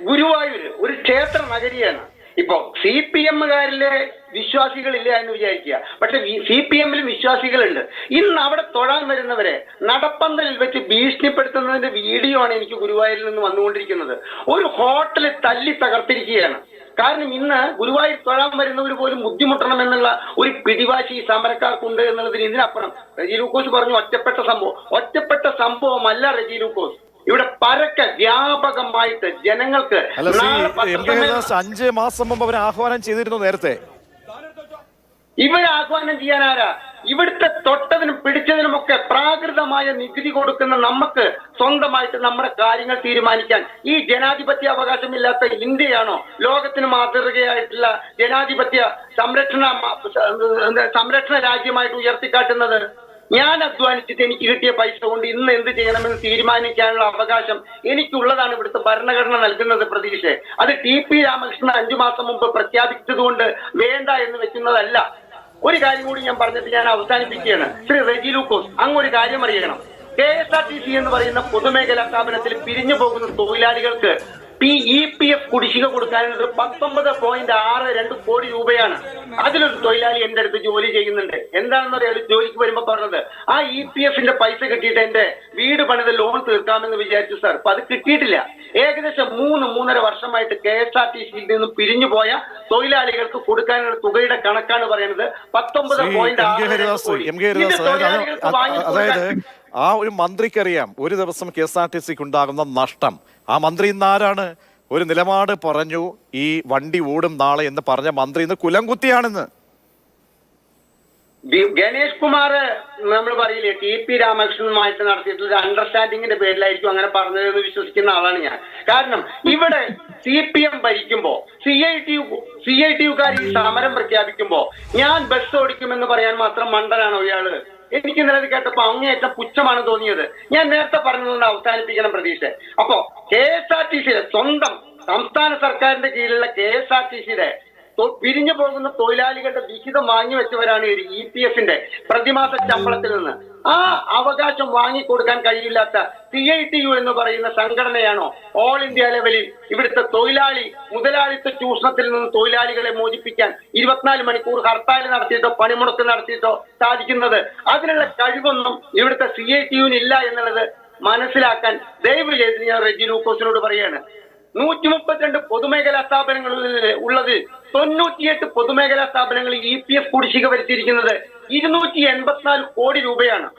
ഗുരുവായൂര് ഒരു ക്ഷേത്ര നഗരിയാണ്. ഇപ്പൊ CPM-കാരിലെ വിശ്വാസികളില്ല എന്ന് വിചാരിക്കുക, പക്ഷെ CPM-ലും വിശ്വാസികളുണ്ട്. ഇന്ന് അവിടെ തൊഴാൻ വരുന്നവരെ നടപ്പന്തലിൽ വെച്ച് ഭീഷണിപ്പെടുത്തുന്നതിന്റെ വീഡിയോ ആണ് എനിക്ക് ഗുരുവായൂരിൽ നിന്ന് വന്നുകൊണ്ടിരിക്കുന്നത്. ഒരു ഹോട്ടല് തല്ലി തകർത്തിരിക്കുകയാണ്. കാരണം ഇന്ന് ഗുരുവായൂർ തൊഴാൻ വരുന്നവർ പോലും ബുദ്ധിമുട്ടണം എന്നുള്ള ഒരു പിടിവാശി സമരക്കാർക്കുണ്ട് എന്നുള്ളതിന് ഇതിനപ്പുറം റെജി ലൂക്കോസ് പറഞ്ഞു ഒറ്റപ്പെട്ട സംഭവമല്ല റെജി ലൂക്കോസ്. ഇവിടെ പരക്കെ വ്യാപകമായിട്ട് ജനങ്ങൾക്ക് 5 മാസം മുമ്പ് അവർ ആഹ്വാനം ചെയ്തിരുന്നു. നേരത്തെ ഇവരെ ആഹ്വാനം ചെയ്യാനാരാ? ഇവിടുത്തെ തൊട്ടതിനും പിടിച്ചതിനുമൊക്കെ പ്രാകൃതമായ നികുതി കൊടുക്കുന്ന നമുക്ക് സ്വന്തമായിട്ട് നമ്മുടെ കാര്യങ്ങൾ തീരുമാനിക്കാൻ ഈ ജനാധിപത്യ അവകാശമില്ലാത്ത ഇന്ത്യയാണോ ലോകത്തിന് മാതൃകയായിട്ടുള്ള ജനാധിപത്യ സംരക്ഷണ രാജ്യമായിട്ട് ഉയർത്തിക്കാട്ടുന്നത്? ഞാൻ അധ്വാനിച്ചിട്ട് എനിക്ക് കിട്ടിയ പൈസ കൊണ്ട് ഇന്ന് എന്ത് ചെയ്യണമെന്ന് തീരുമാനിക്കാനുള്ള അവകാശം എനിക്കുള്ളതാണ് ഇവിടുത്തെ ഭരണഘടന നൽകുന്നത്. പ്രതീക്ഷ, അത് TP രാമകൃഷ്ണൻ 5 മാസം മുമ്പ് പ്രഖ്യാപിച്ചത് കൊണ്ട് വേണ്ട എന്ന് വെക്കുന്നതല്ല. ഒരു കാര്യം കൂടി ഞാൻ പറഞ്ഞിട്ട് ഞാൻ അവസാനിപ്പിക്കുകയാണ്. ശ്രീ റെജി ലൂക്കോസ്, അങ്ങൊരു കാര്യം അറിയണം. KSRTC എന്ന് പറയുന്ന പൊതുമേഖലാ സ്ഥാപനത്തിൽ പിരിഞ്ഞു പോകുന്ന തൊഴിലാളികൾക്ക് EPF കുടിശ്ശിക കൊടുക്കാനുള്ളത് 19.62 കോടി രൂപയാണ്. അതിലൊരു തൊഴിലാളി എന്റെ അടുത്ത് ജോലി ചെയ്യുന്നുണ്ട്. എന്താണെന്ന് അറിയാം, ജോലിക്ക് വരുമ്പോ പറഞ്ഞത് ആ EPF-ന്റെ പൈസ കിട്ടിയിട്ട് എന്റെ വീട് പണിത് ലോൺ തീർക്കാമെന്ന് വിചാരിച്ചു സാർ. അപ്പൊ അത് കിട്ടിയിട്ടില്ല. ഏകദേശം 3-3.5 വർഷമായിട്ട് KSRTC-യിൽ നിന്നും പിരിഞ്ഞു പോയ തൊഴിലാളികൾക്ക് കൊടുക്കാനുള്ള തുകയുടെ കണക്കാണ് പറയുന്നത് 19.62 കോടി. അതായത് ആ ഒരു മന്ത്രിക്കറിയാം ഒരു ദിവസം KSRTC-ക്ക് ഉണ്ടാകുന്ന നഷ്ടം. ആ മന്ത്രി ഇന്ന് ആരാണ്? ഒരു നിലപാട് പറഞ്ഞു, ഈ വണ്ടി ഓടും നാളെ എന്ന് പറഞ്ഞ മന്ത്രി ഇന്ന് കുലംകുത്തിയാണെന്ന്. ഗണേഷ് കുമാർ നമ്മൾ പറയില്ലേ TP രാമകൃഷ്ണനുമായിട്ട് നടത്തിയിട്ടുള്ള അണ്ടർസ്റ്റാൻഡിങ്ങിന്റെ പേരിലായിരിക്കും അങ്ങനെ പറഞ്ഞതെന്ന് വിശ്വസിക്കുന്ന ആളാണ് ഞാൻ. കാരണം ഇവിടെ CPM ഭരിക്കുമ്പോ CITU-കാർ ഈ സമരം പ്രഖ്യാപിക്കുമ്പോ ഞാൻ ബസ് ഓടിക്കുമെന്ന് പറയാൻ മാത്രം മണ്ടനാണോ ഇയാള്? എനിക്ക് ഇന്നലെ കേട്ടപ്പോ അങ്ങേയറ്റം പുച്ഛമാണ് തോന്നിയത്. ഞാൻ നേരത്തെ പറഞ്ഞതുകൊണ്ട് അവസാനിപ്പിക്കണം പ്രതീക്ഷ. അപ്പോ KSRTC-യുടെ സ്വന്തം സംസ്ഥാന സർക്കാരിന്റെ കീഴിലുള്ള KSRTC-യുടെ പിരിഞ്ഞു പോകുന്ന തൊഴിലാളികളുടെ വിഹിതം വാങ്ങിവെച്ചവരാണ് EPF-ന്റെ പ്രതിമാസ ശമ്പളത്തിൽ നിന്ന്. ആ അവകാശം വാങ്ങിക്കൊടുക്കാൻ കഴിയില്ലാത്ത CITU എന്ന് പറയുന്ന സംഘടനയാണോ ഓൾ ഇന്ത്യ ലെവലിൽ ഇവിടുത്തെ തൊഴിലാളി മുതലാളിത്ത ചൂഷണത്തിൽ നിന്ന് തൊഴിലാളികളെ മോചിപ്പിക്കാൻ 24 മണിക്കൂർ ഹർത്താൽ നടത്തിയിട്ടോ പണിമുടക്ക് നടത്തിയിട്ടോ സാധിക്കുന്നത്? അതിനുള്ള കഴിവൊന്നും ഇവിടുത്തെ CITU-വിന് ഇല്ല എന്നുള്ളത് മനസ്സിലാക്കാൻ ദയവ് ചെയ്ത് ഞാൻ റെജി ലൂക്കോസിനോട് പറയാണ്. 132 പൊതുമേഖലാ സ്ഥാപനങ്ങൾ ഉള്ളത് 98 പൊതുമേഖലാ സ്ഥാപനങ്ങൾ EPF കുടിശ്ശിക വരുത്തിയിരിക്കുന്നത് 284 കോടി രൂപയാണ്.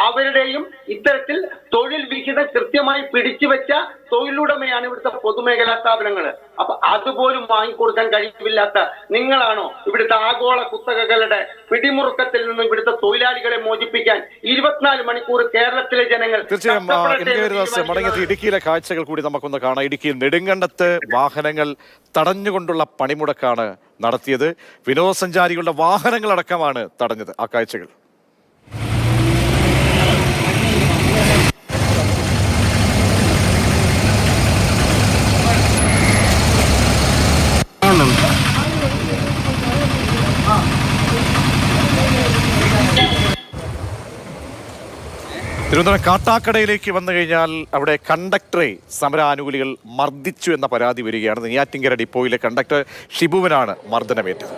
അവരുടെയും ഇത്തരത്തിൽ തൊഴിൽ വിഹിതം കൃത്യമായി പിടിച്ചു വെച്ച തൊഴിലുടമയാണ് ഇവിടുത്തെ പൊതുമേഖലാ സ്ഥാപനങ്ങൾ. അപ്പൊ അതുപോലും വാങ്ങിക്കൊടുക്കാൻ കഴിവില്ലാത്ത നിങ്ങളാണോ ഇവിടുത്തെ ആഗോള കുത്തകകളുടെ പിടിമുറുക്കത്തിൽ നിന്ന് ഇവിടുത്തെ തൊഴിലാളികളെ മോചിപ്പിക്കാൻ 24 മണിക്കൂർ കേരളത്തിലെ ജനങ്ങൾ? തീർച്ചയായും ഇടുക്കിയിലെ കാഴ്ചകൾ കൂടി നമുക്കൊന്ന് കാണാം. ഇടുക്കിയിൽ നെടുങ്കണ്ടത്ത് വാഹനങ്ങൾ തടഞ്ഞുകൊണ്ടുള്ള പണിമുടക്കാണ് നടത്തിയത്. വിനോദസഞ്ചാരികളുടെ വാഹനങ്ങളടക്കമാണ് തടഞ്ഞത്. ആ കാഴ്ചകൾ തിരുവനന്തപുരം കാട്ടാക്കടയിലേക്ക് വന്നു കഴിഞ്ഞാൽ അവിടെ കണ്ടക്ടറെ സമരാനുകൂലികൾ മർദ്ദിച്ചു എന്ന പരാതി വരികയാണ്. നെയ്യാറ്റിൻകര ഡിപ്പോയിലെ കണ്ടക്ടർ ഷിബുവിനാണ് മർദ്ദനമേറ്റത്.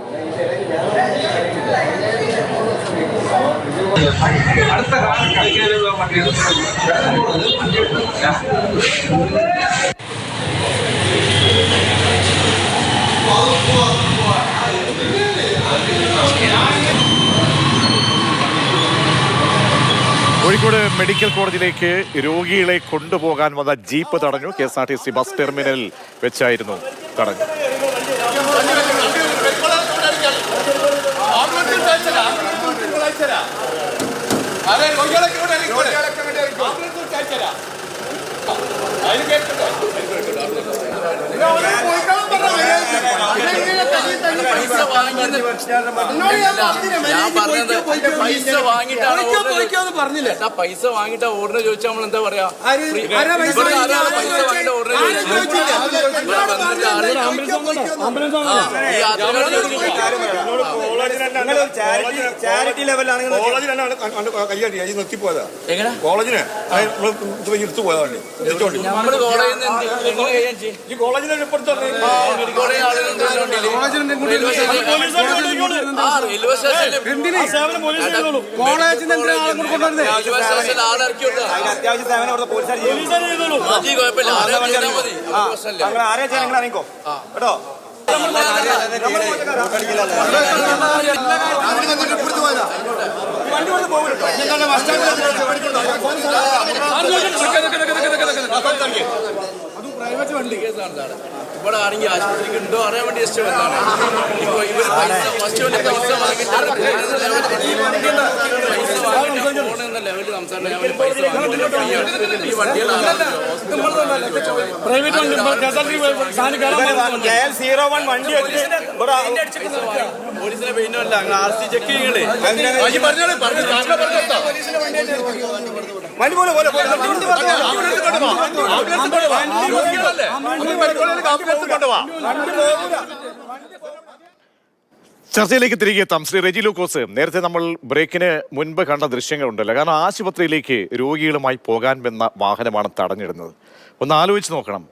കോഴിക്കോട് മെഡിക്കൽ കോളേജിലേക്ക് രോഗികളെ കൊണ്ടുപോകാൻ വന്ന ജീപ്പ് തടഞ്ഞു. KSRTC ബസ് ടെർമിനലിൽ വെച്ചായിരുന്നു തടഞ്ഞു. പൈസ വാങ്ങിട്ട ഓർഡർ ചോദിച്ചാൽ നമ്മൾ എന്താ പറയാ? ചാരിറ്റി ലെവലിലാണെങ്കിൽ നിർത്തിപ്പോയതാ കോളേജിന് എടുത്തു പോയതാണ്. നമ്മള് കോളേജിൽ ഈ കോളേജിനെ അത്യാവശ്യം സേവനം അവിടെ പോലീസുകാർ ആരെയും ചെയ്യാൻ നിങ്ങൾ അറിയിക്കോ കേട്ടോ. പ്രൈവറ്റ് വണ്ടി കേസാണ് സാറ്. ഇവിടെ ആണെങ്കിൽ ആശുപത്രിക്ക് ഉണ്ടോ അറിയാൻ വേണ്ടി ജസ്റ്റ് വന്നതാണ്. ഇപ്പൊ ഇവർ പൈസ ഫസ്റ്റ് പൈസ വാങ്ങിയിട്ടാണ് പോണെന്ന ലെവലിൽ സംസാരിക്കാൻ പൈസ വാങ്ങിയിട്ടില്ല. ഈ വണ്ടികളാണ് പ്രൈവറ്റ് വണ്ടി പോലീസിനെ പെയിന്റല്ല RC ചെക്കിങ്ങള് വണ്ടി പോലെ ചർച്ചയിലേക്ക് തിരികെ എത്താം. ശ്രീ റെജി ലൂക്കോസ്, നേരത്തെ നമ്മൾ ബ്രേക്കിന് മുൻപ് കണ്ട ദൃശ്യങ്ങളുണ്ടല്ലോ. കാരണം ആശുപത്രിയിലേക്ക് രോഗികളുമായി പോകാൻ വന്ന വാഹനമാണ് തടഞ്ഞിടുന്നത്. ഒന്ന് ആലോചിച്ച് നോക്കണം.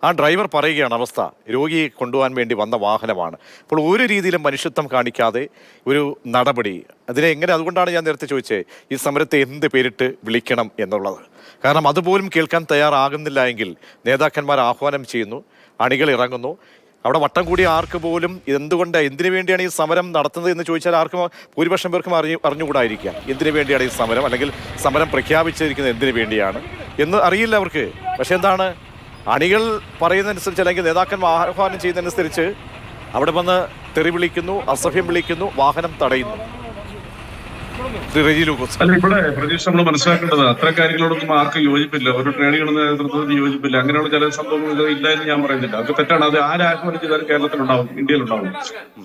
ആ ഡ്രൈവർ പറയുകയാണ് അവസ്ഥ, രോഗിയെ കൊണ്ടുപോകാൻ വേണ്ടി വന്ന വാഹനമാണ്. അപ്പോൾ ഒരു രീതിയിലും മനുഷ്യത്വം കാണിക്കാതെ ഒരു നടപടി അതിനെ എങ്ങനെ, അതുകൊണ്ടാണ് ഞാൻ നേരത്തെ ചോദിച്ചത് ഈ സമരത്തെ എന്ത് പേരിട്ട് വിളിക്കണം എന്നുള്ളത്. കാരണം അതുപോലും കേൾക്കാൻ തയ്യാറാകുന്നില്ല എങ്കിൽ നേതാക്കന്മാർ ആഹ്വാനം ചെയ്യുന്നു, അണികൾ ഇറങ്ങുന്നു. അവിടെ വട്ടം കൂടി ആർക്ക് പോലും എന്തിനു വേണ്ടിയാണ് ഈ സമരം നടത്തുന്നത് എന്ന് ചോദിച്ചാൽ ആർക്കും, ഭൂരിപക്ഷം പേർക്കും അറിഞ്ഞുകൂടായിരിക്കാം എന്തിനു വേണ്ടിയാണ് ഈ സമരം, അല്ലെങ്കിൽ സമരം പ്രഖ്യാപിച്ചിരിക്കുന്നത് എന്തിനു വേണ്ടിയാണ് എന്ന് അറിയില്ല അവർക്ക്. പക്ഷെ എന്താണ്, അണികൾ പറയുന്നതനുസരിച്ച് അല്ലെങ്കിൽ നേതാക്കന്മാർ ആഹ്വാനം ചെയ്യുന്നതനുസരിച്ച് അവിടെ വന്ന് തെറി വിളിക്കുന്നു, അസഭ്യം വിളിക്കുന്നു, വാഹനം തടയുന്നു. അല്ല, ഇവിടെ പ്രതീക്ഷ നമ്മൾ മനസ്സിലാക്കേണ്ടത് അത്തരം കാര്യങ്ങളോടൊന്നും ആർക്കും യോജിപ്പില്ല. ഒരു ട്രേഡുകളുടെ നേതൃത്വത്തിന് യോജിപ്പില്ല. അങ്ങനെയുള്ള ചില സംഭവങ്ങൾ ഇല്ല എന്ന് ഞാൻ പറയുന്നില്ല. അതൊക്കെ തെറ്റാണ്. അത് ആരാഹ്വാനം ചെയ്താലും കേരളത്തിലുണ്ടാവും, ഇന്ത്യയിലുണ്ടാവും.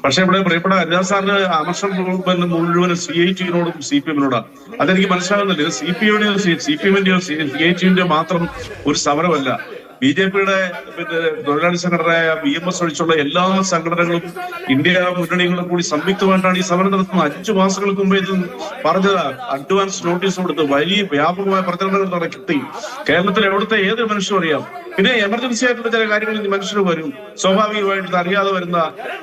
പക്ഷെ ഇവിടെ ഹരിദാ സാറിന് അമർഷം മുഴുവൻ CIT-നോടും CPM-നോടാണ്. അതെനിക്ക് മനസ്സിലാകുന്നില്ല. ഇത് CPM-ന്റെയോ CIT-ന്റെയോ മാത്രം ഒരു സമരമല്ല. BJP-യുടെ തൊഴിലാളി സംഘടനയായ VMS ഒഴിച്ചുള്ള എല്ലാ സംഘടനകളും ഇന്ത്യ മുന്നണികളും കൂടി സംയുക്തമായിട്ടാണ് ഈ സമരം നടത്തുന്നത്. 5 മാസങ്ങൾക്ക് മുമ്പേ ഇത് പറഞ്ഞത്, അഡ്വാൻസ് നോട്ടീസ് കൊടുത്ത് വലിയ വ്യാപകമായ പ്രചരണങ്ങൾ നടത്തി. കേരളത്തിൽ എവിടുത്തെ ഏത് മനുഷ്യരും അറിയാം. പിന്നെ എമർജൻസി ആയിട്ടുള്ള ചില കാര്യങ്ങളിൽ മനുഷ്യർ വരും, സ്വാഭാവികമായിട്ട് അറിയാതെ വരുന്ന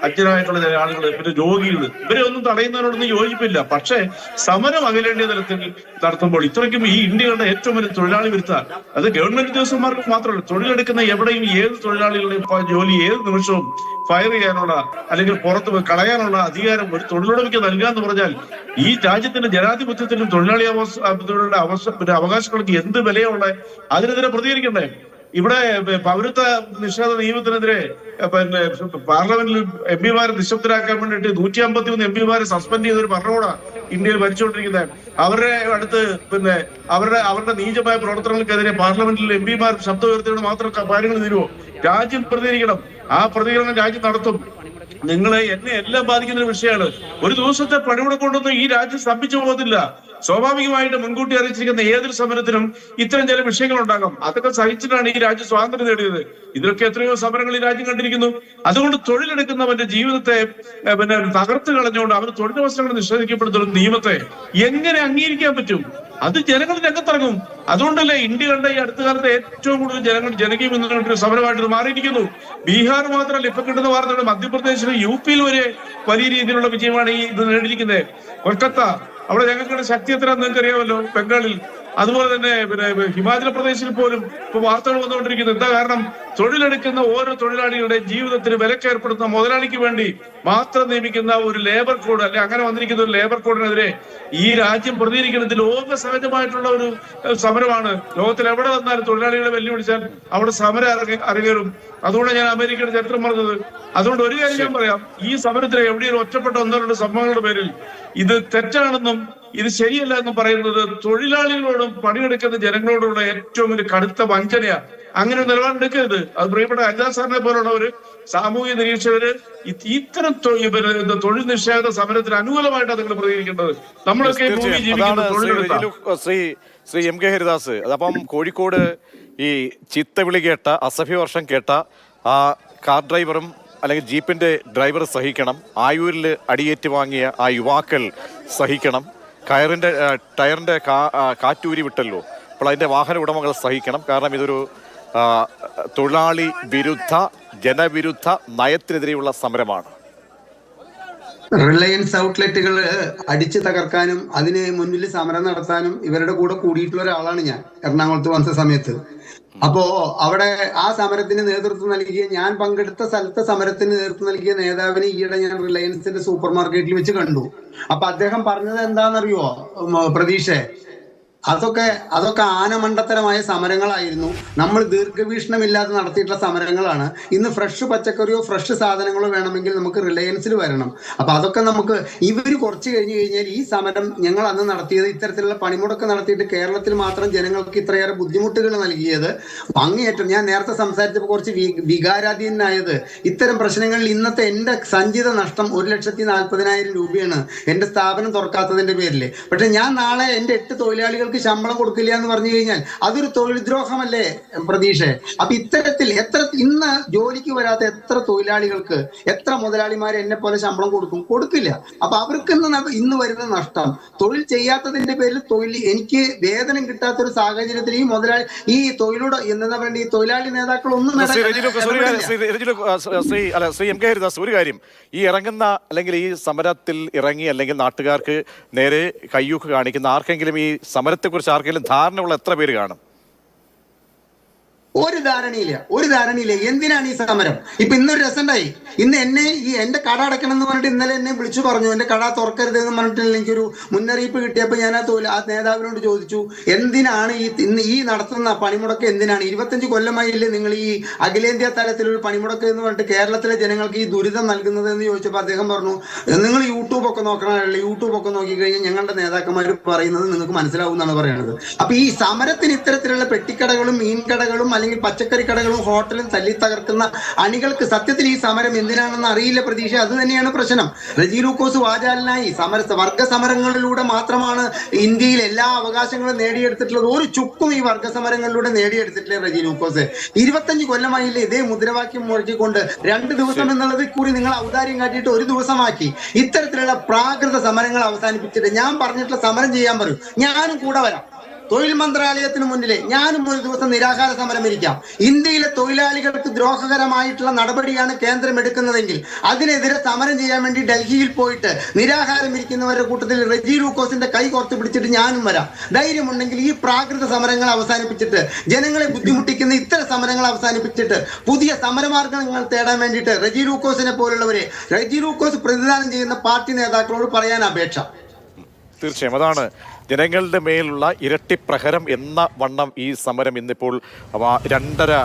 അജ്ഞരായിട്ടുള്ള ചില ആളുകൾ, പിന്നെ രോഗികൾ, ഇവരെ ഒന്നും തടയുന്നതിനോടൊന്നും യോജിപ്പില്ല. പക്ഷേ സമരം അഖിലേന്ത്യാ തലത്തിൽ നടത്തുമ്പോൾ ഇത്രയ്ക്കും ഈ ഇന്ത്യയുടെ ഏറ്റവും വലിയ തൊഴിലാളി വിരുദ്ധ, അത് ഗവൺമെന്റ് ഉദ്യോഗസ്ഥന്മാർക്ക് മാത്രമല്ല, തൊഴിലെടുക്കുന്ന എവിടെയും ഏത് തൊഴിലാളികളുടെയും ജോലി ഏത് നിമിഷവും ഫയർ ചെയ്യാനുള്ള അല്ലെങ്കിൽ പുറത്ത് കളയാനുള്ള അധികാരം ഒരു തൊഴിലുടമയ്ക്ക് നൽകാന്ന് പറഞ്ഞാൽ ഈ രാജ്യത്തിന്റെ ജനാധിപത്യത്തിനും തൊഴിലാളി അവകാശങ്ങൾക്ക് എന്ത് വിലയുള്ള, അതിനെതിരെ പ്രതികരിക്കണ്ടേ? ഇവിടെ പൗരത്വ നിഷേധ നിയമത്തിനെതിരെ പാർലമെന്റിൽ MP-മാരെ നിശബ്ദരാക്കാൻ വേണ്ടിയിട്ട് 153 MP-മാരെ സസ്പെൻഡ് ചെയ്തൊരു ഭരണകൂടമാണ് ഇന്ത്യയിൽ ഭരിച്ചുകൊണ്ടിരിക്കുന്നത്. അവരുടെ അടുത്ത് അവരുടെ നീചമായ പ്രവർത്തനങ്ങൾക്കെതിരെ പാർലമെന്റിൽ MP-മാർ ശബ്ദം ഉയർത്തിയോട് മാത്രം കാര്യങ്ങൾ തീരുവോ? രാജ്യം പ്രതികരിക്കണം. ആ പ്രതികരണം രാജ്യം നടത്തും. നിങ്ങളെ എന്നെ എല്ലാം ബാധിക്കുന്ന ഒരു വിഷയമാണ്. ഒരു ദിവസത്തെ പണിമുടക്കൊണ്ടൊന്നും ഈ രാജ്യം സ്തംഭിച്ചു പോകുന്നില്ല. സ്വാഭാവികമായിട്ട് മുൻകൂട്ടി അറിയിച്ചിരിക്കുന്ന ഏതൊരു സമരത്തിനും ഇത്തരം ചില വിഷയങ്ങൾ ഉണ്ടാകാം. അതൊക്കെ സഹിച്ചിട്ടാണ് ഈ രാജ്യം സ്വാതന്ത്ര്യം നേടിയത്. ഇതിലൊക്കെ എത്രയോ സമരങ്ങൾ ഈ രാജ്യം കണ്ടിരിക്കുന്നു. അതുകൊണ്ട് തൊഴിലെടുക്കുന്നവന്റെ ജീവിതത്തെ തകർത്ത് കളഞ്ഞുകൊണ്ട് അവന് തൊഴിലവസരങ്ങൾ നിഷേധിക്കപ്പെടുന്ന നിയമത്തെ എങ്ങനെ അംഗീകരിക്കാൻ പറ്റും? അത് ജനങ്ങൾ രംഗത്തിറങ്ങും. അതുകൊണ്ടല്ലേ ഇന്ത്യ കണ്ട ഈ അടുത്ത കാലത്ത് ഏറ്റവും കൂടുതൽ ജനകീയ മുന്നേറ്റ സമരമായിട്ട് മാറിയിരിക്കുന്നു. ബീഹാർ മാത്രമല്ല, ഇപ്പൊ കിട്ടുന്ന വാർത്തകൾ മധ്യപ്രദേശിലും UP-യിൽ വരെ വലിയ രീതിയിലുള്ള വിജയമാണ് ഈ ഇത് നേടിയിരിക്കുന്നത്. കൊൽക്കത്ത, അവിടെ ഞങ്ങളുടെ ശക്തി എത്ര നിങ്ങൾക്ക് അറിയാമല്ലോ. ബംഗാളിൽ അതുപോലെ തന്നെ പിന്നെ ഹിമാചൽ പ്രദേശിൽ പോലും ഇപ്പൊ വാർത്തകൾ വന്നുകൊണ്ടിരിക്കുന്നത് എന്താ കാരണം? തൊഴിലെടുക്കുന്ന ഓരോ തൊഴിലാളികളുടെയും ജീവിതത്തിന് വിലക്കേർപ്പെടുത്തുന്ന മുതലാളിക്ക് വേണ്ടി മാത്രം നിയമിക്കുന്ന ഒരു ലേബർ കോഡ്, അല്ലെ അങ്ങനെ വന്നിരിക്കുന്ന ഒരു ലേബർ കോഡിനെതിരെ ഈ രാജ്യം പ്രതികരിക്കുന്നത് ലോക സഹജമായിട്ടുള്ള ഒരു സമരമാണ്. ലോകത്തിൽ എവിടെ വന്നാലും തൊഴിലാളികളെ വെല്ലുവിളിച്ചാൽ അവിടെ സമരം അരങ്ങേറും. അതുകൊണ്ട് ഞാൻ അമേരിക്കയുടെ ചരിത്രം പറഞ്ഞത്. അതുകൊണ്ട് ഒരു കാര്യം ഞാൻ പറയാം, ഈ സമരത്തിലെ എവിടെയും ഒറ്റപ്പെട്ട 1-2 സംഭവങ്ങളുടെ പേരിൽ ഇത് തെറ്റാണെന്നും ഇത് ശരിയല്ല എന്നും പറയുന്നത് തൊഴിലാളികളോടും പണിയെടുക്കുന്ന ജനങ്ങളോടുള്ള ഏറ്റവും ഒരു കടുത്ത വഞ്ചനയാണ്. അങ്ങനെ ഒരു നിലപാടെടുക്കരുത്. അത് പ്രിയപ്പെട്ട ഹരിദാസ് സാറിനെ പോലുള്ളവര്, സാമൂഹ്യ നിരീക്ഷകര് ഇത്തരം തൊഴിൽ നിഷേധ സമരത്തിന് അനുകൂലമായിട്ടാണ് നിങ്ങൾ പ്രതികരിക്കേണ്ടത്. നമ്മളൊക്കെ ശ്രീ എം കെ ഹരിദാസ്, അതപ്പം കോഴിക്കോട് ഈ ചീത്തവിളി കേട്ട, അസഭ്യവർഷം കേട്ട ആ കാർ ഡ്രൈവറും അല്ലെങ്കിൽ ജീപ്പിന്റെ ഡ്രൈവർ സഹിക്കണം, ആയൂരിൽ അടിയേറ്റ് വാങ്ങിയ ആ യുവാക്കൾ സഹിക്കണം, ടയറിന്റെ കാറ്റൂരി വിട്ടല്ലോ, അപ്പോൾ അതിന്റെ വാഹന ഉടമകൾ സഹിക്കണം. കാരണം ഇതൊരു തൊഴിലാളി വിരുദ്ധ, ജനവിരുദ്ധ നയത്തിനെതിരെയുള്ള സമരമാണ്. റിലയൻസ് ഔട്ട്ലെറ്റുകൾ അടിച്ചു തകർക്കാനും അതിന് മുന്നിൽ സമരം നടത്താനും ഇവരുടെ കൂടെ കൂടിയിട്ടുള്ള ഒരാളാണ് ഞാൻ എറണാകുളത്ത് വന്ന സമയത്ത്. അപ്പോ അവിടെ ആ സമരത്തിന് നേതൃത്വം നൽകിയ, ഞാൻ പങ്കെടുത്ത സ്ഥലത്തെ സമരത്തിന് നേതൃത്വം നൽകിയ നേതാവിനെ ഈയിടെ ഞാൻ റിലയൻസിന്റെ സൂപ്പർ മാർക്കറ്റിൽ വെച്ച് കണ്ടു. അപ്പൊ അദ്ദേഹം പറഞ്ഞത് എന്താണെന്നറിയോ പ്രതീക്ഷേ? അതൊക്കെ ആനമണ്ടത്തരമായ സമരങ്ങളായിരുന്നു. നമ്മൾ ദീർഘവീക്ഷണമില്ലാതെ നടത്തിയിട്ടുള്ള സമരങ്ങളാണ്. ഇന്ന് ഫ്രഷ് പച്ചക്കറിയോ ഫ്രഷ് സാധനങ്ങളോ വേണമെങ്കിൽ നമുക്ക് റിലയൻസിൽ വരണം. അപ്പൊ അതൊക്കെ നമുക്ക് ഇവർ കുറച്ച് കഴിഞ്ഞു കഴിഞ്ഞാൽ ഈ സമരം ഞങ്ങൾ അന്ന് നടത്തിയത്, ഇത്തരത്തിലുള്ള പണിമുടക്ക് നടത്തിയിട്ട് കേരളത്തിൽ മാത്രം ജനങ്ങൾക്ക് ഇത്രയേറെ ബുദ്ധിമുട്ടുകൾ നൽകിയത് അങ്ങേയറ്റം, ഞാൻ നേരത്തെ സംസാരിച്ചപ്പോൾ കുറച്ച് വികാരാധീനായത്, ഇത്തരം പ്രശ്നങ്ങളിൽ ഇന്നത്തെ എന്റെ സഞ്ചിത നഷ്ടം 1,40,000 രൂപയാണ് എന്റെ സ്ഥാപനം തുറക്കാത്തതിന്റെ പേരിൽ. പക്ഷെ ഞാൻ നാളെ എന്റെ 8 തൊഴിലാളികൾ ശമ്പളം കൊടുക്കില്ല എന്ന് പറഞ്ഞു കഴിഞ്ഞാൽ അതൊരു തൊഴിൽ ദ്രോഹമല്ലേ പ്രതീക്ഷ? അപ്പൊ ഇത്തരത്തിൽ ഇന്ന് ജോലിക്ക് വരാത്ത എത്ര തൊഴിലാളികൾക്ക്, എത്ര മുതലാളിമാർ എന്നെ പോലെ ശമ്പളം കൊടുക്കില്ല. അപ്പൊ അവർക്ക് ഇന്ന് വരുന്ന നഷ്ടം, തൊഴിൽ ചെയ്യാത്തതിന്റെ പേരിൽ എനിക്ക് വേതനം കിട്ടാത്തൊരു സാഹചര്യത്തിൽ ഈ മുതലാളി, ഈ തൊഴിലോട് എന്താ പറയുക, ഈ തൊഴിലാളി നേതാക്കൾ ഒന്നും ശ്രീ എം കെ ഹരിദാസ്, ഒരു കാര്യം, ഈ ഇറങ്ങുന്ന അല്ലെങ്കിൽ ഈ സമരത്തിൽ ഇറങ്ങി അല്ലെങ്കിൽ നാട്ടുകാർക്ക് നേരെ കയ്യൂക്ക് കാണിക്കുന്ന ആർക്കെങ്കിലും ഈ സമരത്തെ കുറിച്ച് ആർക്കെങ്കിലും ധാരണയുള്ള എത്ര പേര് കാണും? ഒരു ധാരണയില്ല. എന്തിനാണ് ഈ സമരം? ഇപ്പൊ ഇന്നൊരു രസമുണ്ടായി. ഇന്ന് എന്റെ കട അടയ്ക്കണം എന്ന് പറഞ്ഞിട്ട് ഇന്നലെ എന്നെ വിളിച്ചു പറഞ്ഞു, എന്റെ കട തുറക്കരുത് എന്ന് പറഞ്ഞിട്ട് എനിക്കൊരു മുന്നറിയിപ്പ് കിട്ടിയപ്പോൾ ഞാൻ ആ നേതാവിനോട് ചോദിച്ചു, എന്തിനാണ് ഇന്ന് ഈ നടത്തുന്ന പണിമുടക്ക് എന്തിനാണ്? 25 കൊല്ലമായില്ലേ നിങ്ങൾ ഈ അഖിലേന്ത്യാ തലത്തിലൊരു പണിമുടക്ക് എന്ന് പറഞ്ഞിട്ട് കേരളത്തിലെ ജനങ്ങൾക്ക് ഈ ദുരിതം നൽകുന്നത് എന്ന് ചോദിച്ചപ്പോൾ അദ്ദേഹം പറഞ്ഞു, നിങ്ങൾ യൂട്യൂബൊക്കെ നോക്കണമല്ലോ, യൂട്യൂബൊക്കെ നോക്കിക്കഴിഞ്ഞാൽ ഞങ്ങളുടെ നേതാക്കന്മാർ പറയുന്നത് നിങ്ങൾക്ക് മനസ്സിലാവും എന്നാണ് പറയുന്നത്. അപ്പൊ ഈ സമരത്തിന് ഇത്തരത്തിലുള്ള പെട്ടിക്കടകളും മീൻകടകളും അല്ലെങ്കിൽ പച്ചക്കറി കടകളും ഹോട്ടലും തല്ലി തകർക്കുന്ന അണികൾക്ക് സത്യത്തിൽ ഈ സമരം എന്തിനാണെന്ന് അറിയില്ല പ്രതീക്ഷ. അത് തന്നെയാണ് പ്രശ്നം. റജി ലൂക്കോസ് വാചാലനായി വർഗ സമരങ്ങളിലൂടെ മാത്രമാണ് ഇന്ത്യയിൽ എല്ലാ അവകാശങ്ങളും നേടിയെടുത്തിട്ടുള്ളത്. ഒരു ചുക്കും ഈ വർഗ സമരങ്ങളിലൂടെ നേടിയെടുത്തിട്ടില്ലേ റജി ലൂക്കോസ്? 25 കൊല്ലമായില്ലേ ഇതേ മുദ്രാവാക്യം മുഴക്കിക്കൊണ്ട് 2 ദിവസം എന്നുള്ളത് കൂടി നിങ്ങൾ ഔദാര്യം കാട്ടിയിട്ട് 1 ദിവസമാക്കി. ഇത്തരത്തിലുള്ള പ്രാകൃത സമരങ്ങൾ അവസാനിപ്പിച്ചിട്ട് ഞാൻ പറഞ്ഞിട്ടുള്ള സമരം ചെയ്യാൻ പറയും, ഞാനും കൂടെ വരാം. തൊഴിൽ മന്ത്രാലയത്തിന് മുന്നിലെ ഞാനും ഒരു ദിവസം നിരാഹാര സമരം ഇരിക്കാം. ഇന്ത്യയിലെ തൊഴിലാളികൾക്ക് ദ്രോഹകരമായിട്ടുള്ള നടപടിയാണ് കേന്ദ്രം എടുക്കുന്നതെങ്കിൽ അതിനെതിരെ സമരം ചെയ്യാൻ വേണ്ടി ഡൽഹിയിൽ പോയിട്ട് നിരാഹാരം ഇരിക്കുന്നവരുടെ കൂട്ടത്തിൽ റജി ലൂക്കോസിന്റെ കൈ കോർത്ത് പിടിച്ചിട്ട് ഞാനും വരാം. ധൈര്യമുണ്ടെങ്കിൽ ഈ പ്രാകൃത സമരങ്ങൾ അവസാനിപ്പിച്ചിട്ട്, ജനങ്ങളെ ബുദ്ധിമുട്ടിക്കുന്ന ഇത്തരം സമരങ്ങൾ അവസാനിപ്പിച്ചിട്ട് പുതിയ സമരമാർഗങ്ങൾ തേടാൻ വേണ്ടിയിട്ട് റജി ലൂക്കോസിനെ പോലുള്ളവരെ, റജി ലൂക്കോസ് പ്രതിദാനം ചെയ്യുന്ന പാർട്ടി നേതാക്കളോട് പറയാൻ അപേക്ഷ. തീർച്ചയായും അതാണ് ജനങ്ങളുടെ മേലുള്ള ഇരട്ടി പ്രഹരം എന്ന വണ്ണം ഈ സമരം ഇന്നിപ്പോൾ 2:30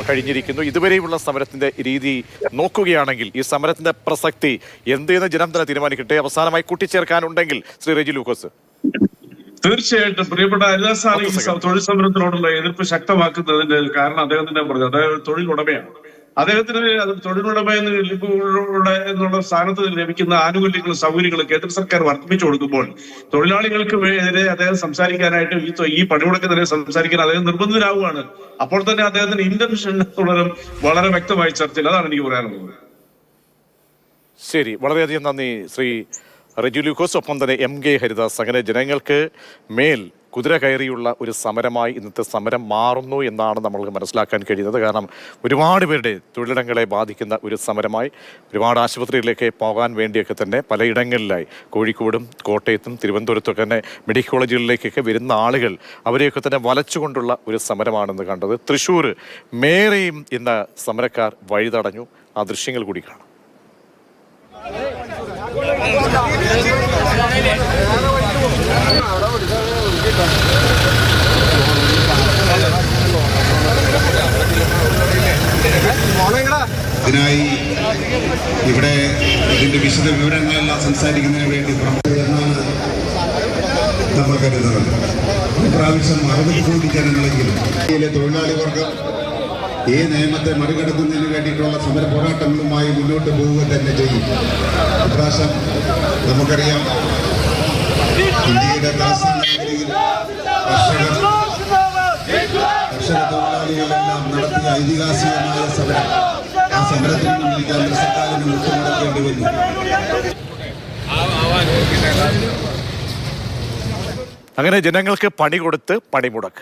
കഴിഞ്ഞിരിക്കുന്നു. ഇതുവരെയുള്ള സമരത്തിന്റെ രീതി നോക്കുകയാണെങ്കിൽ ഈ സമരത്തിന്റെ പ്രസക്തി എന്തെന്ന് ജനം തന്നെ തീരുമാനിക്കട്ടെ. അവസാനമായി കൂട്ടിച്ചേർക്കാനുണ്ടെങ്കിൽ ശ്രീ റജി ലൂക്കോസ്. തീർച്ചയായിട്ടും പ്രിയപ്പെട്ട ഹരിദാസ് സാർ, ഈ തൊഴിൽ സമരത്തിനോടുള്ള എതിർപ്പ് ശക്തമാക്കുന്നതിന്റെ കാരണം അദ്ദേഹം തന്നെ പറഞ്ഞു, അതായത് തൊഴിൽ ഉടമയാണ്. അദ്ദേഹത്തിന് തൊഴിലുടമ എന്നുള്ള സ്ഥാനത്ത് ലഭിക്കുന്ന ആനുകൂല്യങ്ങളും സൗകര്യങ്ങളും കേന്ദ്ര സർക്കാർ വർദ്ധിപ്പിച്ചു കൊടുക്കുമ്പോൾ തൊഴിലാളികൾക്ക് എതിരെ അദ്ദേഹം സംസാരിക്കാനായിട്ട് ഈ പണിമുടക്കെതിരെ സംസാരിക്കാൻ അദ്ദേഹം നിർബന്ധിതരാവുകയാണ്. അപ്പോൾ തന്നെ അദ്ദേഹത്തിന്റെ ഇന്റൻഷൻ വളരെ വ്യക്തമായി ചർച്ചയിൽ. അതാണ് എനിക്ക് പറയാനുള്ളത്. ശരി, വളരെയധികം നന്ദി ശ്രീ റജി ലൂക്കോസ്. ഒപ്പം തന്നെ എം കെ ഹരിദാസ്. അങ്ങനെ ജനങ്ങൾക്ക് മേൽ കുതിര കയറിയുള്ള ഒരു സമരമായി ഇന്നത്തെ സമരം മാറുന്നു എന്നാണ് നമ്മൾക്ക് മനസ്സിലാക്കാൻ കഴിയുന്നത്. കാരണം ഒരുപാട് പേരുടെ തൊഴിലിടങ്ങളെ ബാധിക്കുന്ന ഒരു സമരമായി ഒരുപാട് ആശുപത്രികളിലേക്ക് പോകാൻ വേണ്ടിയൊക്കെ തന്നെ പലയിടങ്ങളിലായി കോഴിക്കോടും കോട്ടയത്തും തിരുവനന്തപുരത്തൊക്കെ തന്നെ മെഡിക്കൽ കോളേജുകളിലേക്കൊക്കെ വരുന്ന ആളുകൾ അവരെയൊക്കെ തന്നെ വലച്ചുകൊണ്ടുള്ള ഒരു സമരമാണെന്ന് കണ്ടത്. തൃശ്ശൂർ മേയറെയും ഇന്ന് സമരക്കാർ വഴിതടഞ്ഞു. ആ ദൃശ്യങ്ങൾ കൂടി കാണാം. ഇതിനായി ഇവിടെ ഇതിന്റെ വിശദ വിവരങ്ങളെല്ലാം സംസാരിക്കുന്നതിന് വേണ്ടി എന്നാണ് നമ്മൾ കരുതുന്നത്. ഇപ്രാവശ്യം 60 കോടി ജനങ്ങളെങ്കിലും തൊഴിലാളി വർഗം ഈ നിയമത്തെ മറികടക്കുന്നതിന് വേണ്ടിയിട്ടുള്ള സമര പോരാട്ടങ്ങളുമായി മുന്നോട്ട് പോവുക തന്നെ ചെയ്യും. ഇപ്രാവശ്യം നമുക്കറിയാം ഇന്ത്യയുടെ തലസ്ഥാന നഗരിയിൽ കർഷക തൊഴിലാളികളെല്ലാം നടത്തിയ ഐതിഹാസികമായ സമരം, ആ സമരത്തിൽ മുന്നിൽ കേന്ദ്ര സർക്കാരിന് വിട്ടുമുടക്കേണ്ടി വന്നു. അങ്ങനെ ജനങ്ങൾക്ക് പണി കൊടുത്ത് പണിമുടക്ക്.